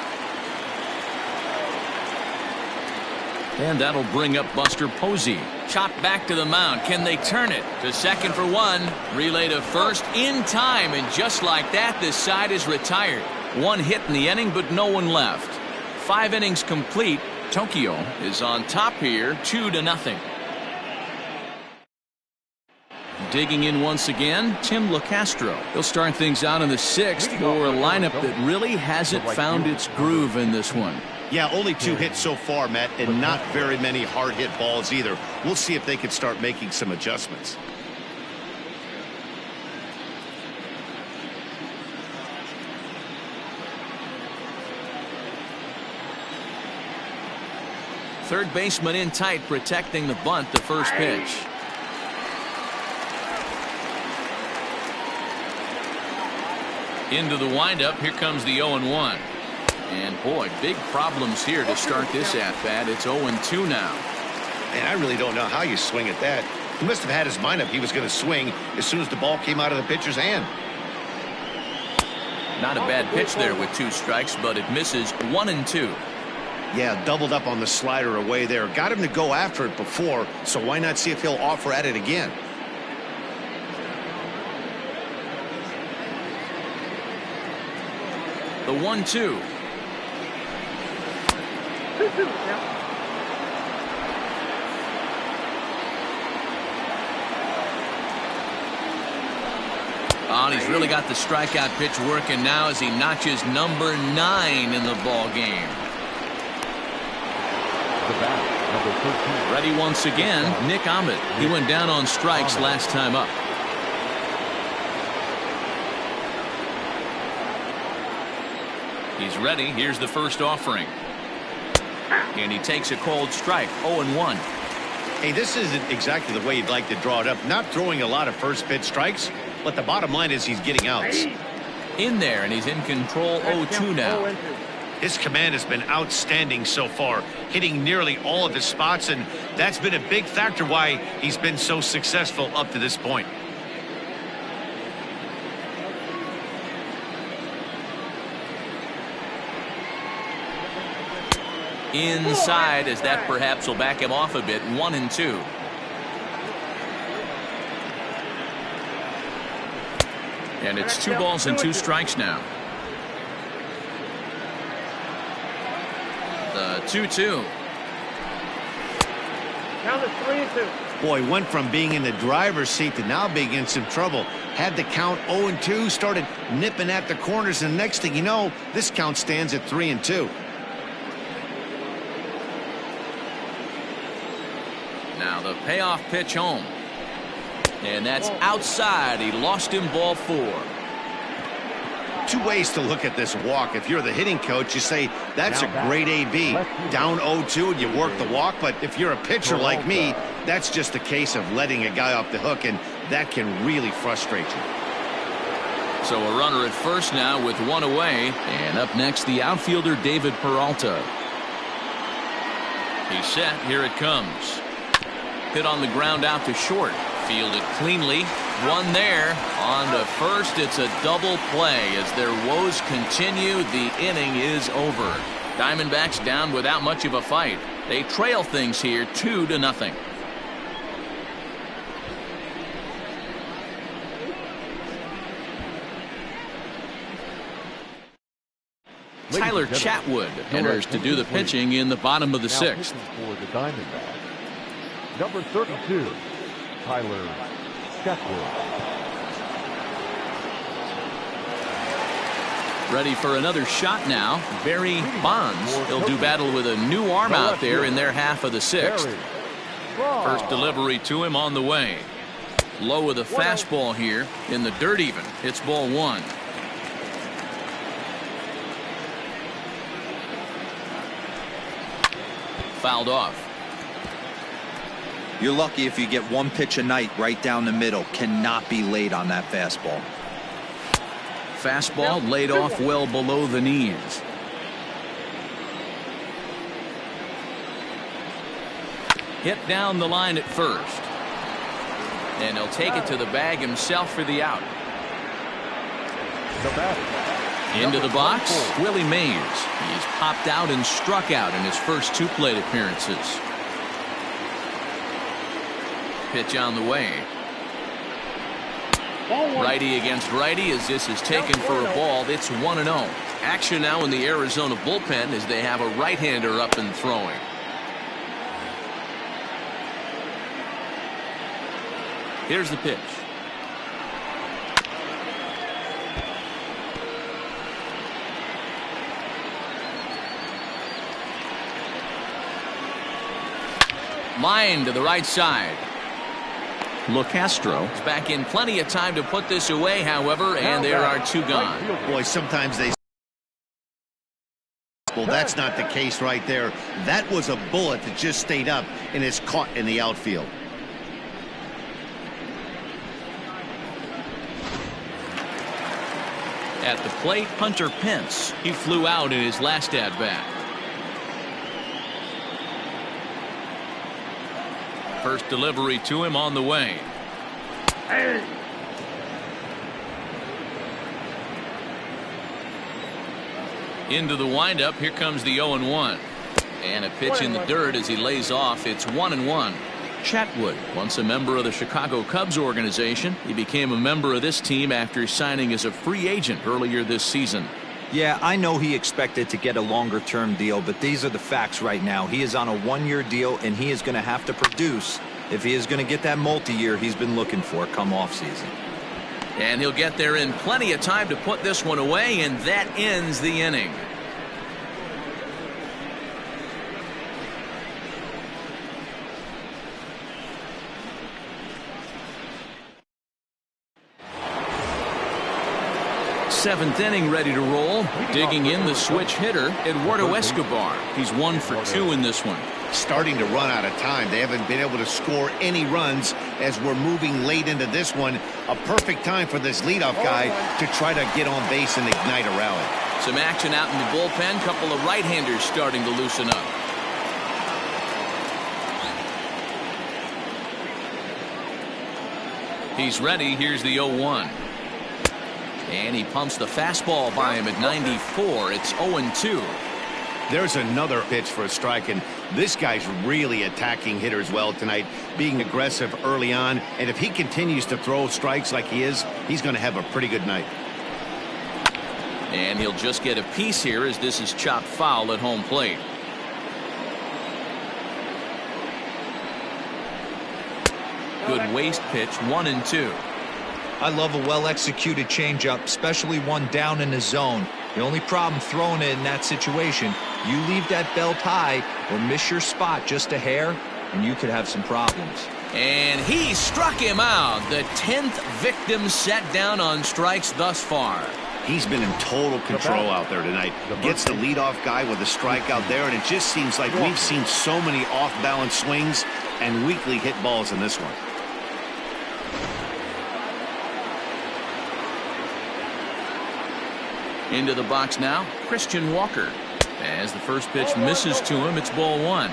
And that'll bring up Buster Posey. Chopped back to the mound. Can they turn it? To second for 1. Relay to first in time. And just like that, this side is retired. 1 hit in the inning, but no one left. 5 innings complete. Tokyo is on top here, 2-0. Digging in once again, Tim LaCastro. He'll start things out in the 6th for a lineup that really hasn't found its groove in this one. Yeah, only 2 hits so far, Matt, and not very many hard hit balls either. We'll see if they can start making some adjustments. Third baseman in tight, protecting the bunt, the first pitch. Into the windup. Here comes the 0-1. And boy, big problems here to start this at-bat. It's 0-2 now. And I really don't know how you swing at that. He must have had his mind up he was going to swing as soon as the ball came out of the pitcher's hand. Not a bad pitch there with 2 strikes, but it misses. 1-2. Yeah, doubled up on the slider away there. Got him to go after it before, so why not see if he'll offer at it again? The 1-2. Oh, and he's really got the strikeout pitch working now as he notches number 9 in the ball game. The bat, number 13. Ready once again, Nick Amin. He went down on strikes last time up. He's ready. Here's the first offering. And he takes a cold strike. 0-1. Hey, this isn't exactly the way you'd like to draw it up. Not throwing a lot of first pitch strikes, but the bottom line is he's getting outs. In there, and he's in control. 0-2 now. His command has been outstanding so far, hitting nearly all of his spots, and that's been a big factor why he's been so successful up to this point. Inside, as that perhaps will back him off a bit. 1-2. And it's 2 balls and 2 strikes now. The 2-2. Count is 3-2. Boy, went from being in the driver's seat to now being in some trouble. Had the count 0-2, started nipping at the corners, and next thing you know, this count stands at 3-2. Now the payoff pitch home. And that's outside. He lost him, ball 4. 2 ways to look at this walk. If you're the hitting coach, you say that's a great AB. Down 0-2 and you work the walk. But if you're a pitcher like me, that's just a case of letting a guy off the hook, and that can really frustrate you. So a runner at first now with 1 away. And up next, the outfielder David Peralta. He's set. Here it comes. Hit on the ground out to short. Fielded cleanly. 1 there. On to first. It's a double play as their woes continue. The inning is over. Diamondbacks down without much of a fight. They trail things here 2-0. Tyler Chatwood enters to do the pitching in the bottom of the 6th. For the Diamondbacks, number 32, Tyler Chatwood. Ready for another shot now. Barry Bonds. He'll do battle with a new arm out there in their half of the 6th. First delivery to him on the way. Low with a fastball here in the dirt even. It's ball 1. Fouled off. You're lucky if you get 1 pitch a night right down the middle. Cannot be late on that fastball. fastball laid off well below the knees. Hit down the line at first. And he'll take it to the bag himself for the out. Into the box, Willie Mays. He's popped out and struck out in his first 2 plate appearances. Pitch on the way. Righty against righty as this is taken for a ball. It's 1-0. Action now in the Arizona bullpen as they have a right-hander up and throwing. Here's the pitch. Line to the right side. LeCastro is back in plenty of time to put this away, however, and there are 2 gone. Boy, sometimes they... Well, that's not the case right there. That was a bullet that just stayed up and is caught in the outfield. At the plate, Hunter Pence. He flew out in his last at-bat. First delivery to him on the way. Into the windup. Here comes the 0-1. And a pitch in the dirt as he lays off. It's 1-1. Chatwood, once a member of the Chicago Cubs organization, he became a member of this team after signing as a free agent earlier this season. Yeah, I know he expected to get a longer-term deal, but these are the facts right now. He is on a 1-year deal, and he is going to have to produce if he is going to get that multi-year he's been looking for come off-season. And he'll get there in plenty of time to put this one away, and that ends the inning. Seventh inning ready to roll. Digging in the switch hitter, Eduardo Escobar. He's 1 for 2 in this one. Starting to run out of time. They haven't been able to score any runs as we're moving late into this one. A perfect time for this leadoff guy to try to get on base and ignite a rally. Some action out in the bullpen. Couple of right-handers starting to loosen up. He's ready. Here's the 0-1. And he pumps the fastball by him at 94. It's 0-2. There's another pitch for a strike, and this guy's really attacking hitters well tonight, being aggressive early on. And if he continues to throw strikes like he is, he's going to have a pretty good night. And he'll just get a piece here as this is chopped foul at home plate. Good waist pitch, 1-2. I love a well-executed changeup, especially one down in the zone. The only problem throwing it in that situation, you leave that belt high or miss your spot just a hair, and you could have some problems. And he struck him out. The 10th victim set down on strikes thus far. He's been in total control out there tonight. Gets the leadoff guy with a strike out there, and it just seems like we've seen so many off-balance swings and weakly hit balls in this one. Into the box now, Christian Walker. As the first pitch misses to him, it's ball 1.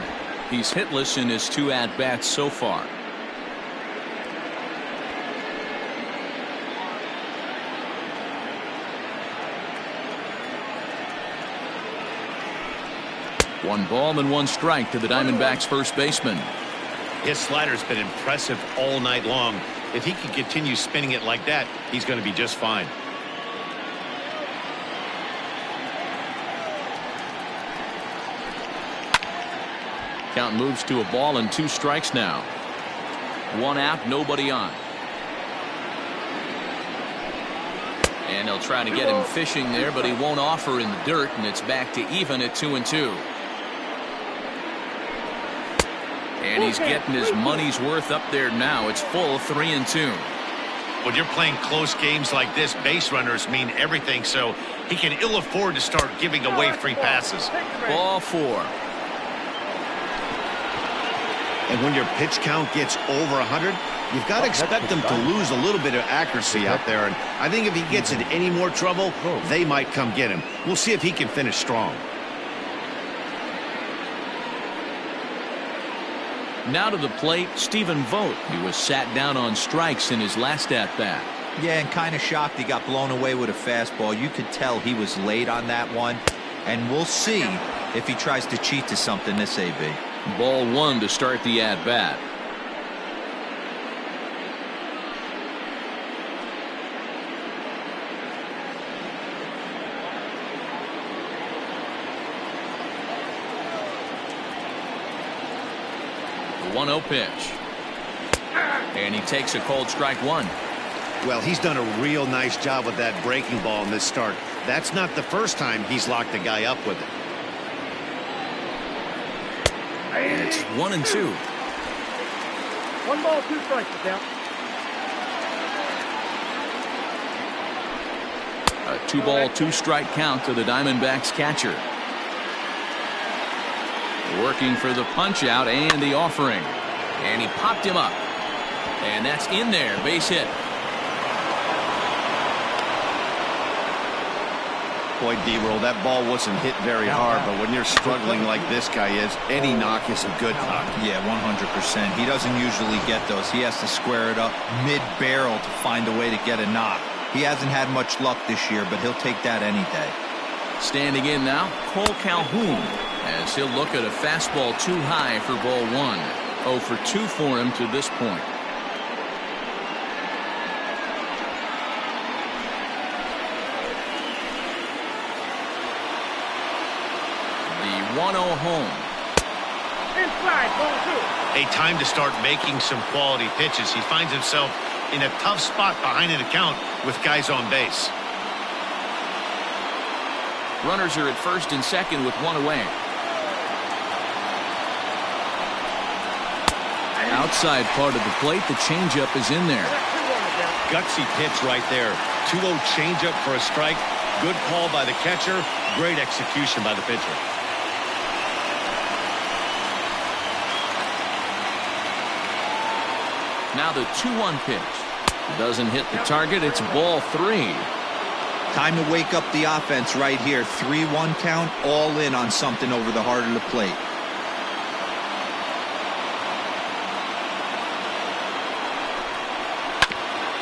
He's hitless in his 2 at-bats so far. One ball and 1 strike to the Diamondbacks first baseman. His slider's been impressive all night long. If he can continue spinning it like that, he's going to be just fine. Count moves to a ball and 2 strikes now. 1 out, nobody on. And they'll try to get him fishing there, but he won't offer in the dirt, and it's back to even at 2-2. And he's getting his money's worth up there now. It's full 3-2. When you're playing close games like this, base runners mean everything, so he can ill afford to start giving away free passes. Ball 4. And when your pitch count gets over 100, you've got to expect them to lose a little bit of accuracy out there. And I think if he gets in any more trouble, they might come get him. We'll see if he can finish strong. Now to the plate, Stephen Vogt. He was sat down on strikes in his last at-bat. Yeah, and kind of shocked he got blown away with a fastball. You could tell he was late on that one. And we'll see if he tries to cheat to something this AB. Ball one to start the at-bat. The 1-0 pitch. And he takes a cold strike one. Well, he's done a real nice job with that breaking ball in this start. That's not the first time he's locked a guy up with it. And it's 1-2. 1 ball, 2 strikes down. A 2-ball, 2-strike count to the Diamondbacks catcher. Working for the punch out and the offering. And he popped him up. And that's in there. Base hit. Boy, D-roll, that ball wasn't hit very hard, but when you're struggling like this guy is, any knock is a good knock. Yeah, 100%. He doesn't usually get those. He has to square it up mid-barrel to find a way to get a knock. He hasn't had much luck this year, but he'll take that any day. Standing in now, Cole Calhoun, as he'll look at a fastball too high for ball one. 0 for 2 for him to this point. The 1-0 home. Inside, ball 2. A time to start making some quality pitches. He finds himself in a tough spot behind an account with guys on base. Runners are at first and second with 1 away. Outside part of the plate, the changeup is in there. Gutsy pitch right there. 2-0 changeup for a strike. Good call by the catcher. Great execution by the pitcher. Now the 2-1 pitch. Doesn't hit the target. It's ball 3. Time to wake up the offense right here. 3-1 count, all in on something over the heart of the plate.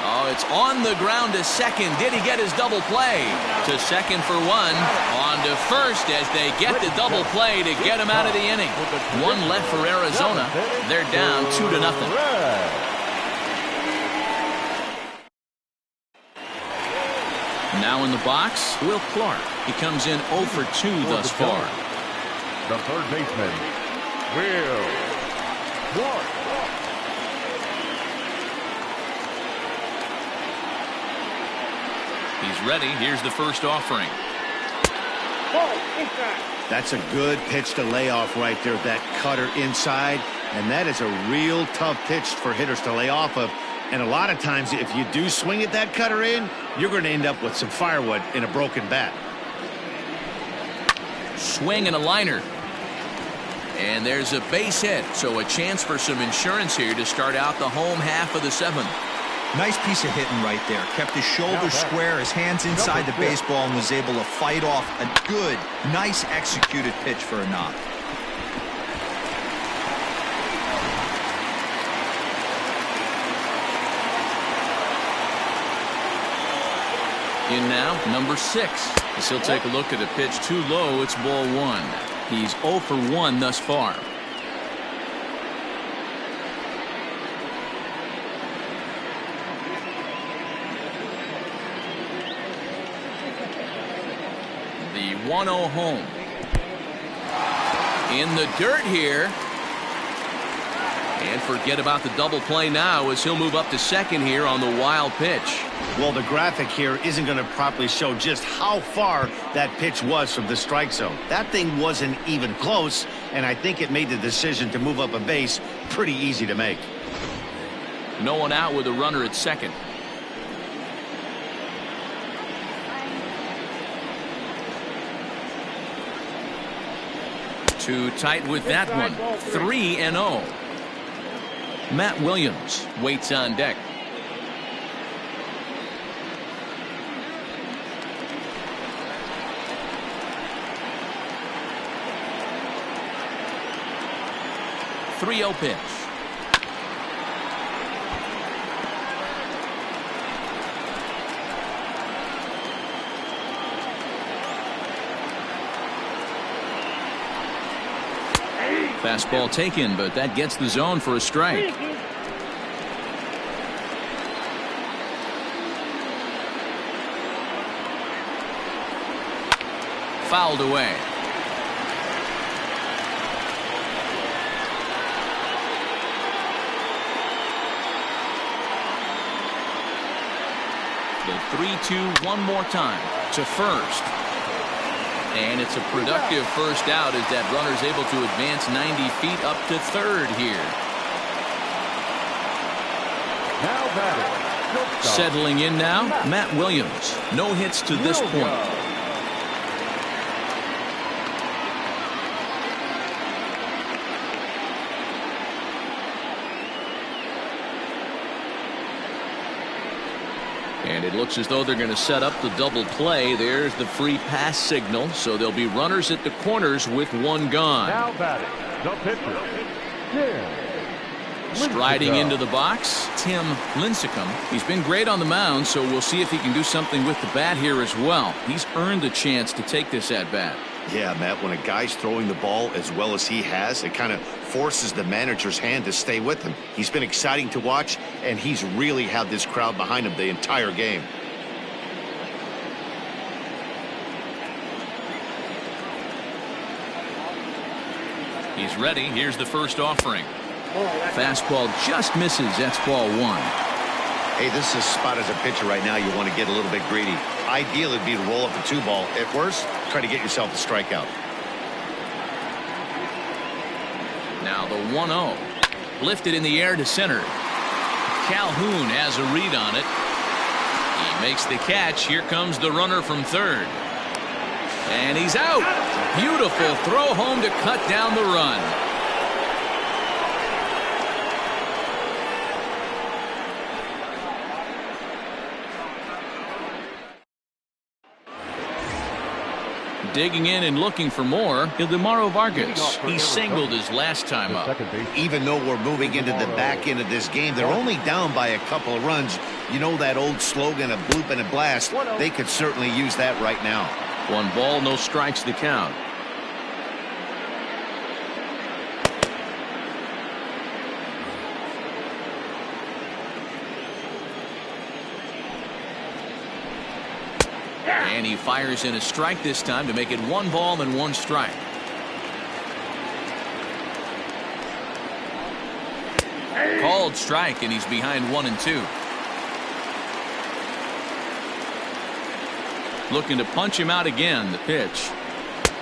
Oh, it's on the ground to second. Did he get his double play? To second for 1. On to first as they get the double play to get him out of the inning. 1 left for Arizona. They're down 2-0. Now in the box, Will Clark. He comes in 0 for 2 thus far. The third baseman, Will Clark. He's ready. Here's the first offering. Ball inside. That's a good pitch to lay off right there. That cutter inside. And that is a real tough pitch for hitters to lay off of. And a lot of times, if you do swing at that cutter in, you're going to end up with some firewood in a broken bat. Swing and a liner. And there's a base hit. So a chance for some insurance here to start out the home half of the 7th. Nice piece of hitting right there. Kept his shoulders square, his hands inside the baseball, and was able to fight off a good, nice executed pitch for a knock. In now, number 6. As he'll take a look at a pitch too low, it's ball 1. He's 0 for 1 thus far. The 1-0 home. In the dirt here. And forget about the double play now as he'll move up to second here on the wild pitch. Well, the graphic here isn't going to properly show just how far that pitch was from the strike zone. That thing wasn't even close, and I think it made the decision to move up a base pretty easy to make. No one out with a runner at second. Too tight with that one. 3-0. Matt Williams waits on deck. Three-0 pitch. Fastball taken, but that gets the zone for a strike. Fouled away. The 3-2 one more time to first. And it's a productive first out as that runner's able to advance 90 feet up to third here. Now batting. Settling in now, Matt Williams. No hits to this point. And it looks as though they're going to set up the double play. There's the free pass signal. So there'll be runners at the corners with one gone. Now batting. The pitcher. Striding into the box, Tim Lincecum. He's been great on the mound, so we'll see if he can do something with the bat here as well. He's earned a chance to take this at bat. Yeah, Matt, when a guy's throwing the ball as well as he has, it kind of forces the manager's hand to stay with him. He's been exciting to watch, and he's really had this crowd behind him the entire game. He's ready. Here's the first offering. Fastball just misses. That's ball one. Hey, this is a spot as a pitcher right now you want to get a little bit greedy. Ideal would be to roll up a 2-ball. At worst, try to get yourself a strikeout. Now the 1-0. Lifted in the air to center. Calhoun has a read on it. He makes the catch. Here comes the runner from third. And he's out. Beautiful throw home to cut down the run. Digging in and looking for more, Eduardo Vargas. He singled his last time up. Even though we're moving into the back end of this game, they're only down by a couple of runs. You know that old slogan, a bloop and a blast. They could certainly use that right now. 1 ball, no strikes to count. And he fires in a strike this time to make it 1 ball and 1 strike. Called strike, and he's behind 1-2. Looking to punch him out again. The pitch.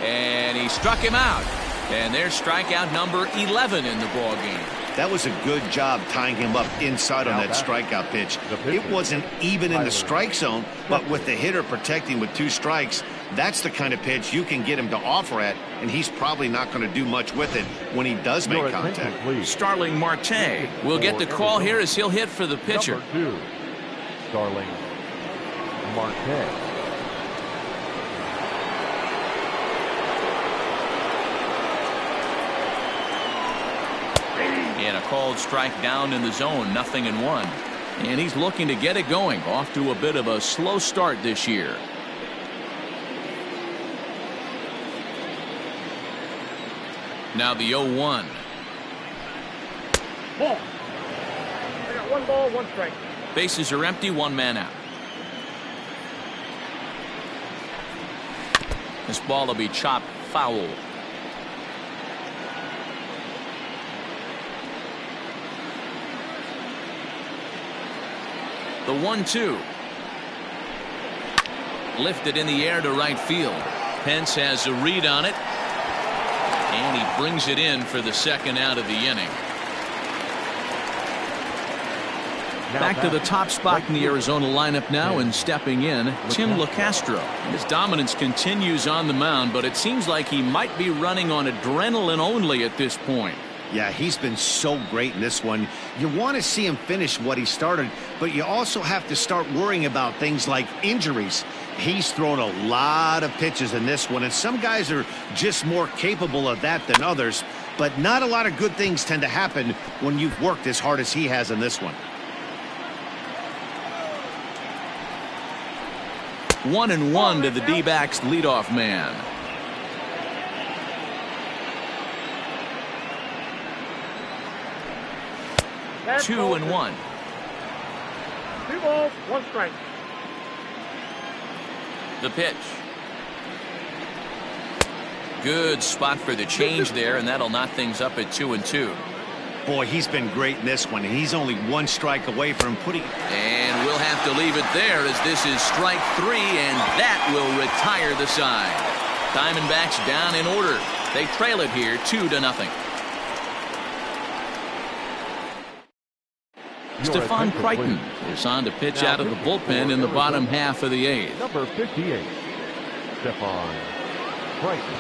And he struck him out. And there's strikeout number 11 in the ball game. That was a good job tying him up inside on that strikeout pitch. It wasn't even in the strike zone, but with the hitter protecting with 2 strikes, that's the kind of pitch you can get him to offer at, and he's probably not going to do much with it when he does make contact. Starling Marte will get the call here as he'll hit for the pitcher. Number 2, Starling Marte. And a called strike down in the zone, 0-1. And he's looking to get it going. Off to a bit of a slow start this year. Now the 0-1. Ball. I got 1 ball, 1 strike. Bases are empty, 1 man out. This ball will be chopped foul. The 1-2. Lifted in the air to right field. Pence has a read on it. And he brings it in for the 2nd out of the inning. Back to the top spot in the Arizona lineup now, and stepping in, Tim LeCastro. His dominance continues on the mound, but it seems like he might be running on adrenaline only at this point. Yeah, he's been so great in this one. You want to see him finish what he started, but you also have to start worrying about things like injuries. He's thrown a lot of pitches in this one, and some guys are just more capable of that than others, but not a lot of good things tend to happen when you've worked as hard as he has in this one. 1-1 to the D-backs leadoff man. That's 2-1. 2 balls, 1 strike. The pitch. Good spot for the change there, and that'll knot things up at 2-2. Boy, he's been great in this one, and he's only 1 strike away from putting it. And we'll have to leave it there as this is strike 3, and that will retire the side. Diamondbacks down in order. They trail it here 2-0. Stephon Crichton is on to pitch out of the bullpen in the bottom half of the 8th. Number 58, Stephon Crichton.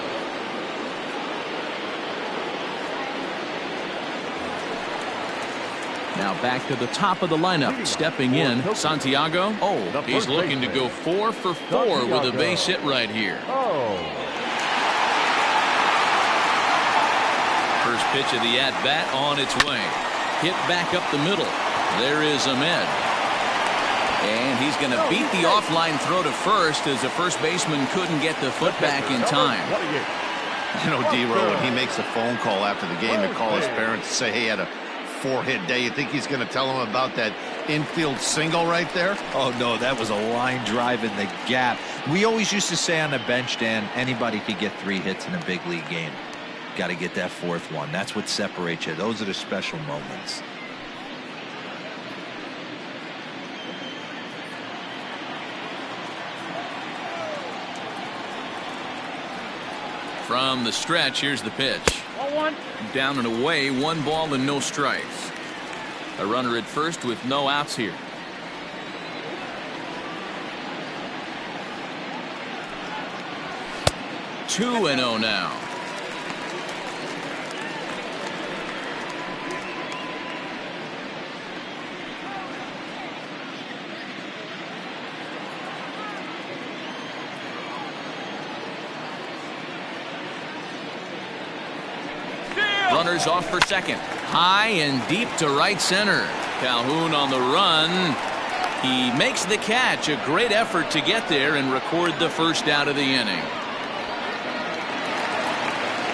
Now back to the top of the lineup. Stepping in, Santiago. Oh, he's looking to go 4 for 4 with a base hit right here. First pitch of the at-bat on its way. Hit back up the middle. There is Amin. And he's going to beat the offline throw to first as the first baseman couldn't get the foot back in time. You know, D-Row, when he makes a phone call after the game to call his parents to say he had a 4-hit day, you think he's going to tell him about that infield single right there? Oh, no, that was a line drive in the gap. We always used to say on the bench, Dan, anybody could get 3 hits in a big league game. Got to get that 4th one. That's what separates you. Those are the special moments. From the stretch, here's the pitch. 1-1. Down and away, 1 ball and no strikes. A runner at first with no outs here. Two and 0 now. Runners off for second. High and deep to right center. Calhoun on the run. He makes the catch. A great effort to get there and record the first out of the inning.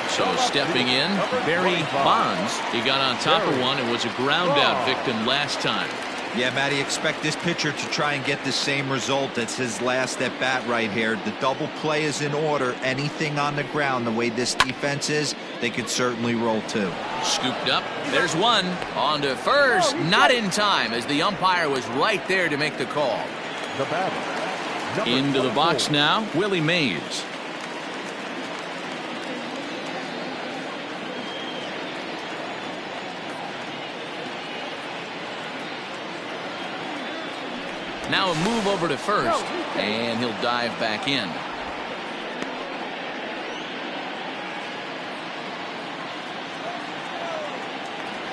So stepping in, Barry Bonds. He got on top of one and was a ground out victim last time. Yeah, Matty, expect this pitcher to try and get the same result. That's his last at bat right here. The double play is in order. Anything on the ground, the way this defense is, they could certainly roll too. Scooped up. There's one. On to first. Not in time as the umpire was right there to make the call. The batter. Into the box now, Willie Mays. Now a move over to first, and he'll dive back in.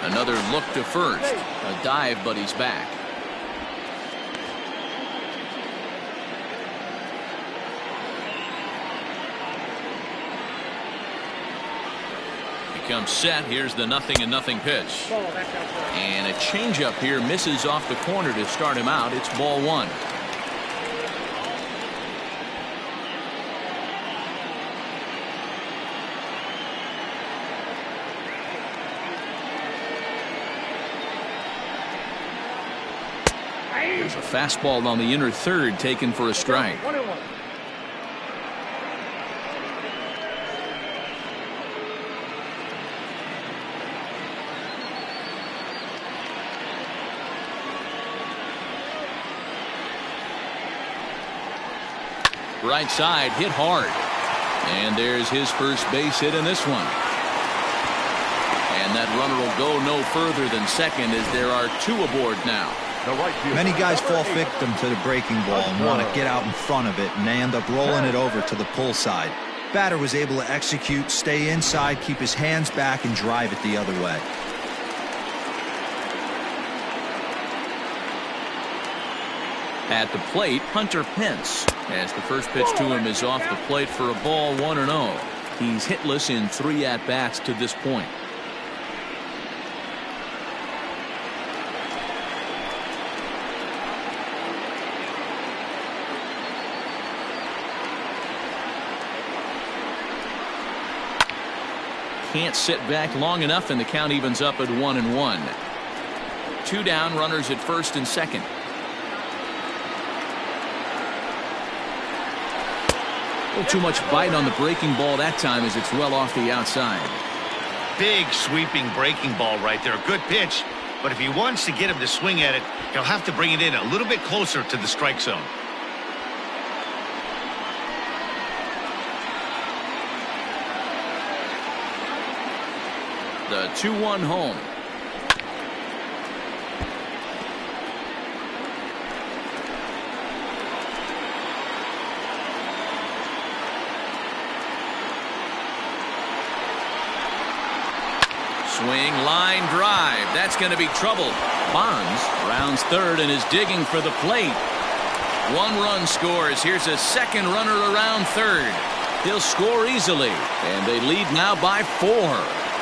Another look to first. A dive, but he's back. He comes set. Here's the 0-0 pitch. And a changeup here misses off the corner to start him out. It's ball 1. There's a fastball on the inner third taken for a strike. 1-1. Right side hit hard. And there's his first base hit in this one. And that runner will go no further than second as there are 2 aboard now. Many guys fall victim to the breaking ball and want to get out in front of it, and they end up rolling it over to the pull side. Batter was able to execute, stay inside, keep his hands back, and drive it the other way. At the plate, Hunter Pence, as the first pitch to him is off the plate for a ball, 1-0. He's hitless in 3 at-bats to this point. Can't sit back long enough, and the count evens up at 1-1. 2 down, runners at first and second. Too much bite on the breaking ball that time as it's well off the outside. Big sweeping breaking ball right there. Good pitch. But if he wants to get him to swing at it, he'll have to bring it in a little bit closer to the strike zone. The 2-1 home. Swing, line drive. That's going to be trouble. Bonds rounds third and is digging for the plate. 1 run scores. Here's a second runner around third. He'll score easily, and they lead now by 4.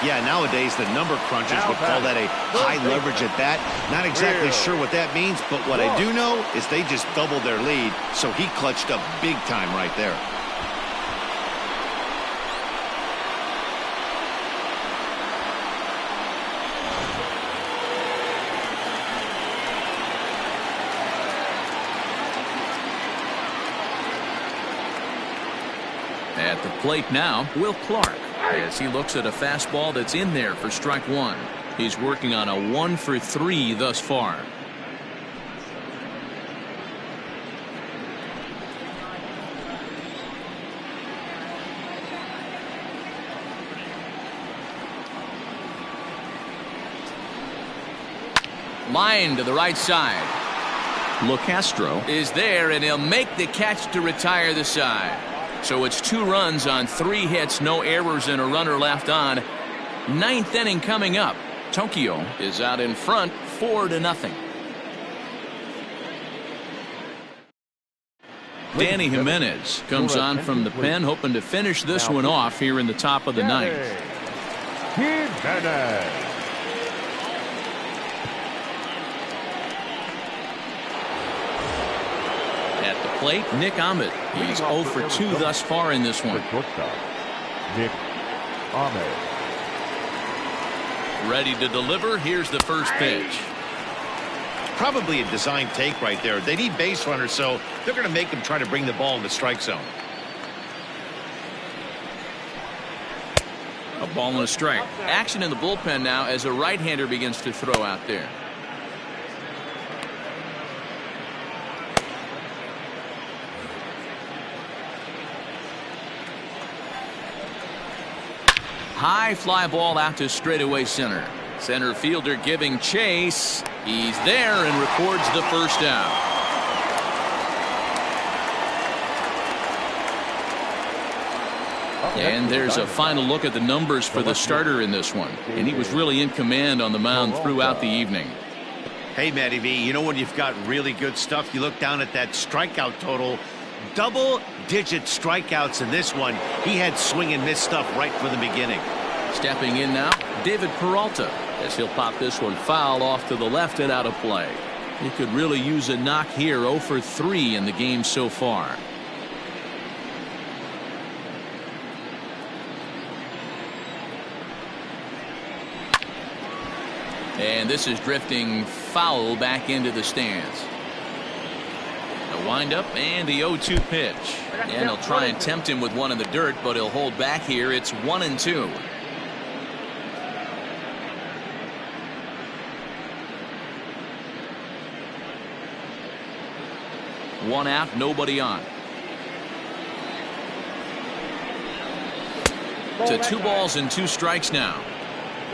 Yeah, nowadays the number crunchers would call that a high leverage at bat. Not exactly sure what that means, but what I do know is they just doubled their lead, so he clutched up big time right there. At the plate now, Will Clark, as he looks at a fastball that's in there for strike 1. He's working on a 1 for 3 thus far. Line to the right side. LeCastro is there, and he'll make the catch to retire the side. So it's 2 runs on 3 hits, no errors, and a runner left on. 9th inning coming up. Tokyo is out in front, 4-0. Danny Jimenez comes on from the pen, hoping to finish this one off here in the top of the 9th. Jimenez. At the plate, Nick Ahmed. He's 0 for 2 thus far in this one. Nick Ahmed. Ready to deliver. Here's the first pitch. Probably a design take right there. They need base runners, so they're going to make him try to bring the ball in the strike zone. A ball and a strike. Action in the bullpen now as a right-hander begins to throw out there. High fly ball out to straightaway center. Center fielder giving chase. He's there and records the first out. And there's a final look at the numbers for the starter in this one. And he was really in command on the mound throughout the evening. Hey, Matty V, you know when you've got really good stuff, you look down at that strikeout total. Double-digit strikeouts in this one. He had swing and miss stuff right from the beginning. Stepping in now, David Peralta, as he'll pop this one foul off to the left and out of play. He could really use a knock here. 0 for 3 in the game so far. And this is drifting foul back into the stands. A windup and the 0-2 pitch. And he'll try and tempt him with one in the dirt, but he'll hold back here. It's 1-2. One out, nobody on. To 2 balls and 2 strikes now.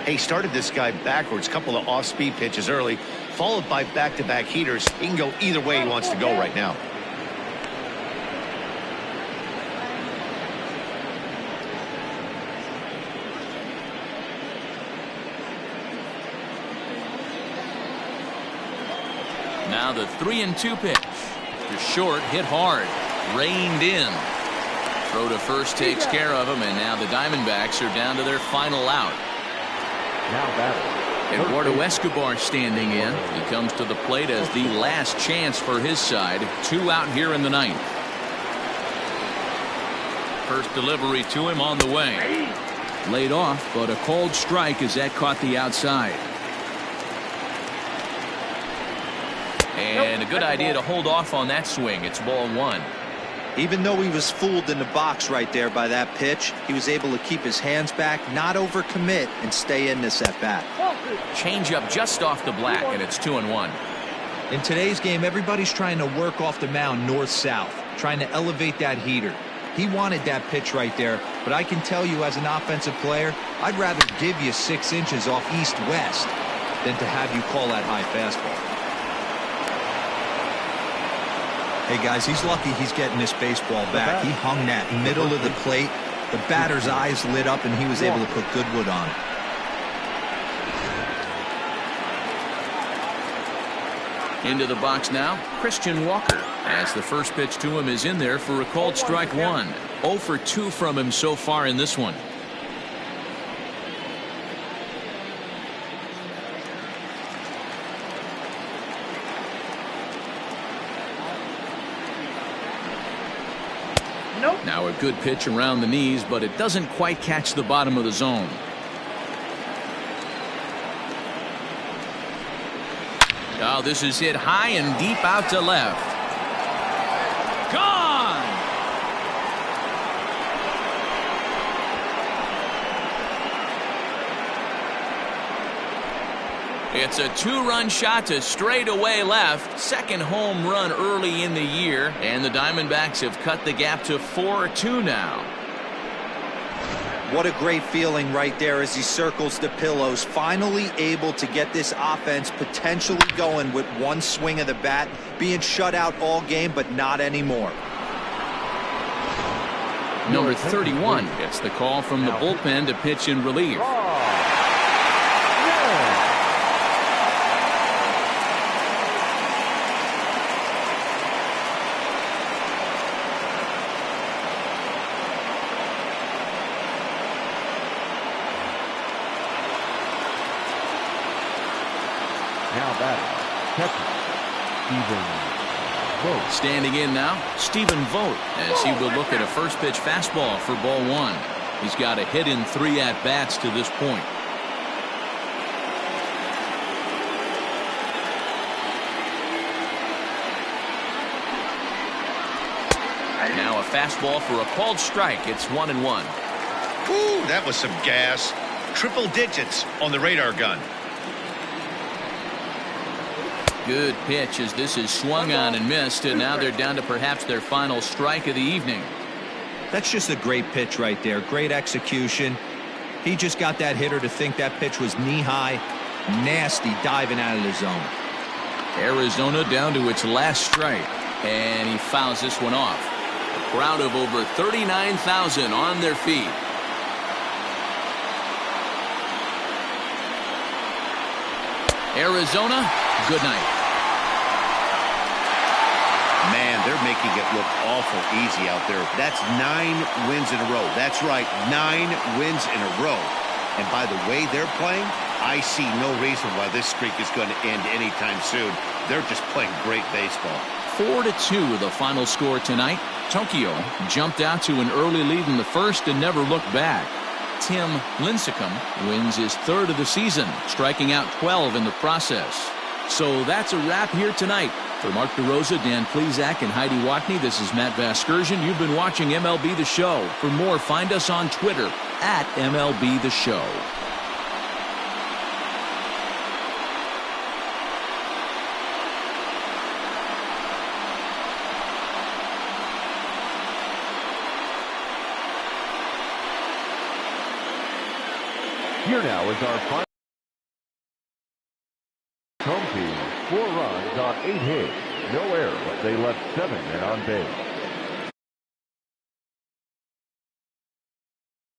He started this guy backwards, couple of off-speed pitches early, followed by back-to-back heaters. He can go either way he wants to go right now. Now the 3-2 pitch. Just short, hit hard, reined in. Throw to first takes care of him, and now the Diamondbacks are down to their final out. Now batting, Eduardo Escobar standing in. He comes to the plate as the last chance for his side. 2 out here in the 9th. First delivery to him on the way. Laid off, but a called strike as that caught the outside. And a good idea to hold off on that swing. It's ball 1. Even though he was fooled in the box right there by that pitch, he was able to keep his hands back, not overcommit, and stay in this at bat. Change up just off the black, and it's 2-1. In today's game, everybody's trying to work off the mound north-south, trying to elevate that heater. He wanted that pitch right there, but I can tell you as an offensive player, I'd rather give you 6 inches off east-west than to have you call that high fastball. Hey guys, he's lucky he's getting this baseball back. He hung that middle of the plate. The batter's eyes lit up and he was able to put good wood on it. Into the box now, Christian Walker, as the first pitch to him is in there for a called strike 1. 0 for 2 from him so far in this one. Now a good pitch around the knees, but it doesn't quite catch the bottom of the zone. Oh, this is hit high and deep out to left. Gone! It's a 2-run shot to straightaway left. Second home run early in the year, and the Diamondbacks have cut the gap to 4-2 now. What a great feeling right there as he circles the pillows, finally able to get this offense potentially going with one swing of the bat, being shut out all game, but not anymore. Number 31 gets the call from the bullpen to pitch in relief. Standing in now, Stephen Vogt, as he will look at a first pitch fastball for ball 1. He's got a hit in 3 at-bats to this point. Now a fastball for a called strike. It's 1-1. Ooh, that was some gas. Triple digits on the radar gun. Good pitch as this is swung on and missed, and now they're down to perhaps their final strike of the evening. That's just a great pitch right there. Great execution. He just got that hitter to think that pitch was knee-high. Nasty diving out of the zone. Arizona down to its last strike, and he fouls this one off. A crowd of over 39,000 on their feet. Arizona, good night. Man, they're making it look awful easy out there. That's 9 wins in a row. That's right, 9 wins in a row. And by the way they're playing, I see no reason why this streak is going to end anytime soon. They're just playing great baseball. 4-2 the final score tonight. Tokyo jumped out to an early lead in the first and never looked back. Tim Lincecum wins his 3rd of the season, striking out 12 in the process. So that's a wrap here tonight. For Mark DeRosa, Dan Plesac, and Heidi Watney, this is Matt Vasgersian. You've been watching MLB The Show. For more, find us on Twitter at MLB The Show. Here now is our final home team. 4 runs on 8 hits. No errors. They left 7 men on base.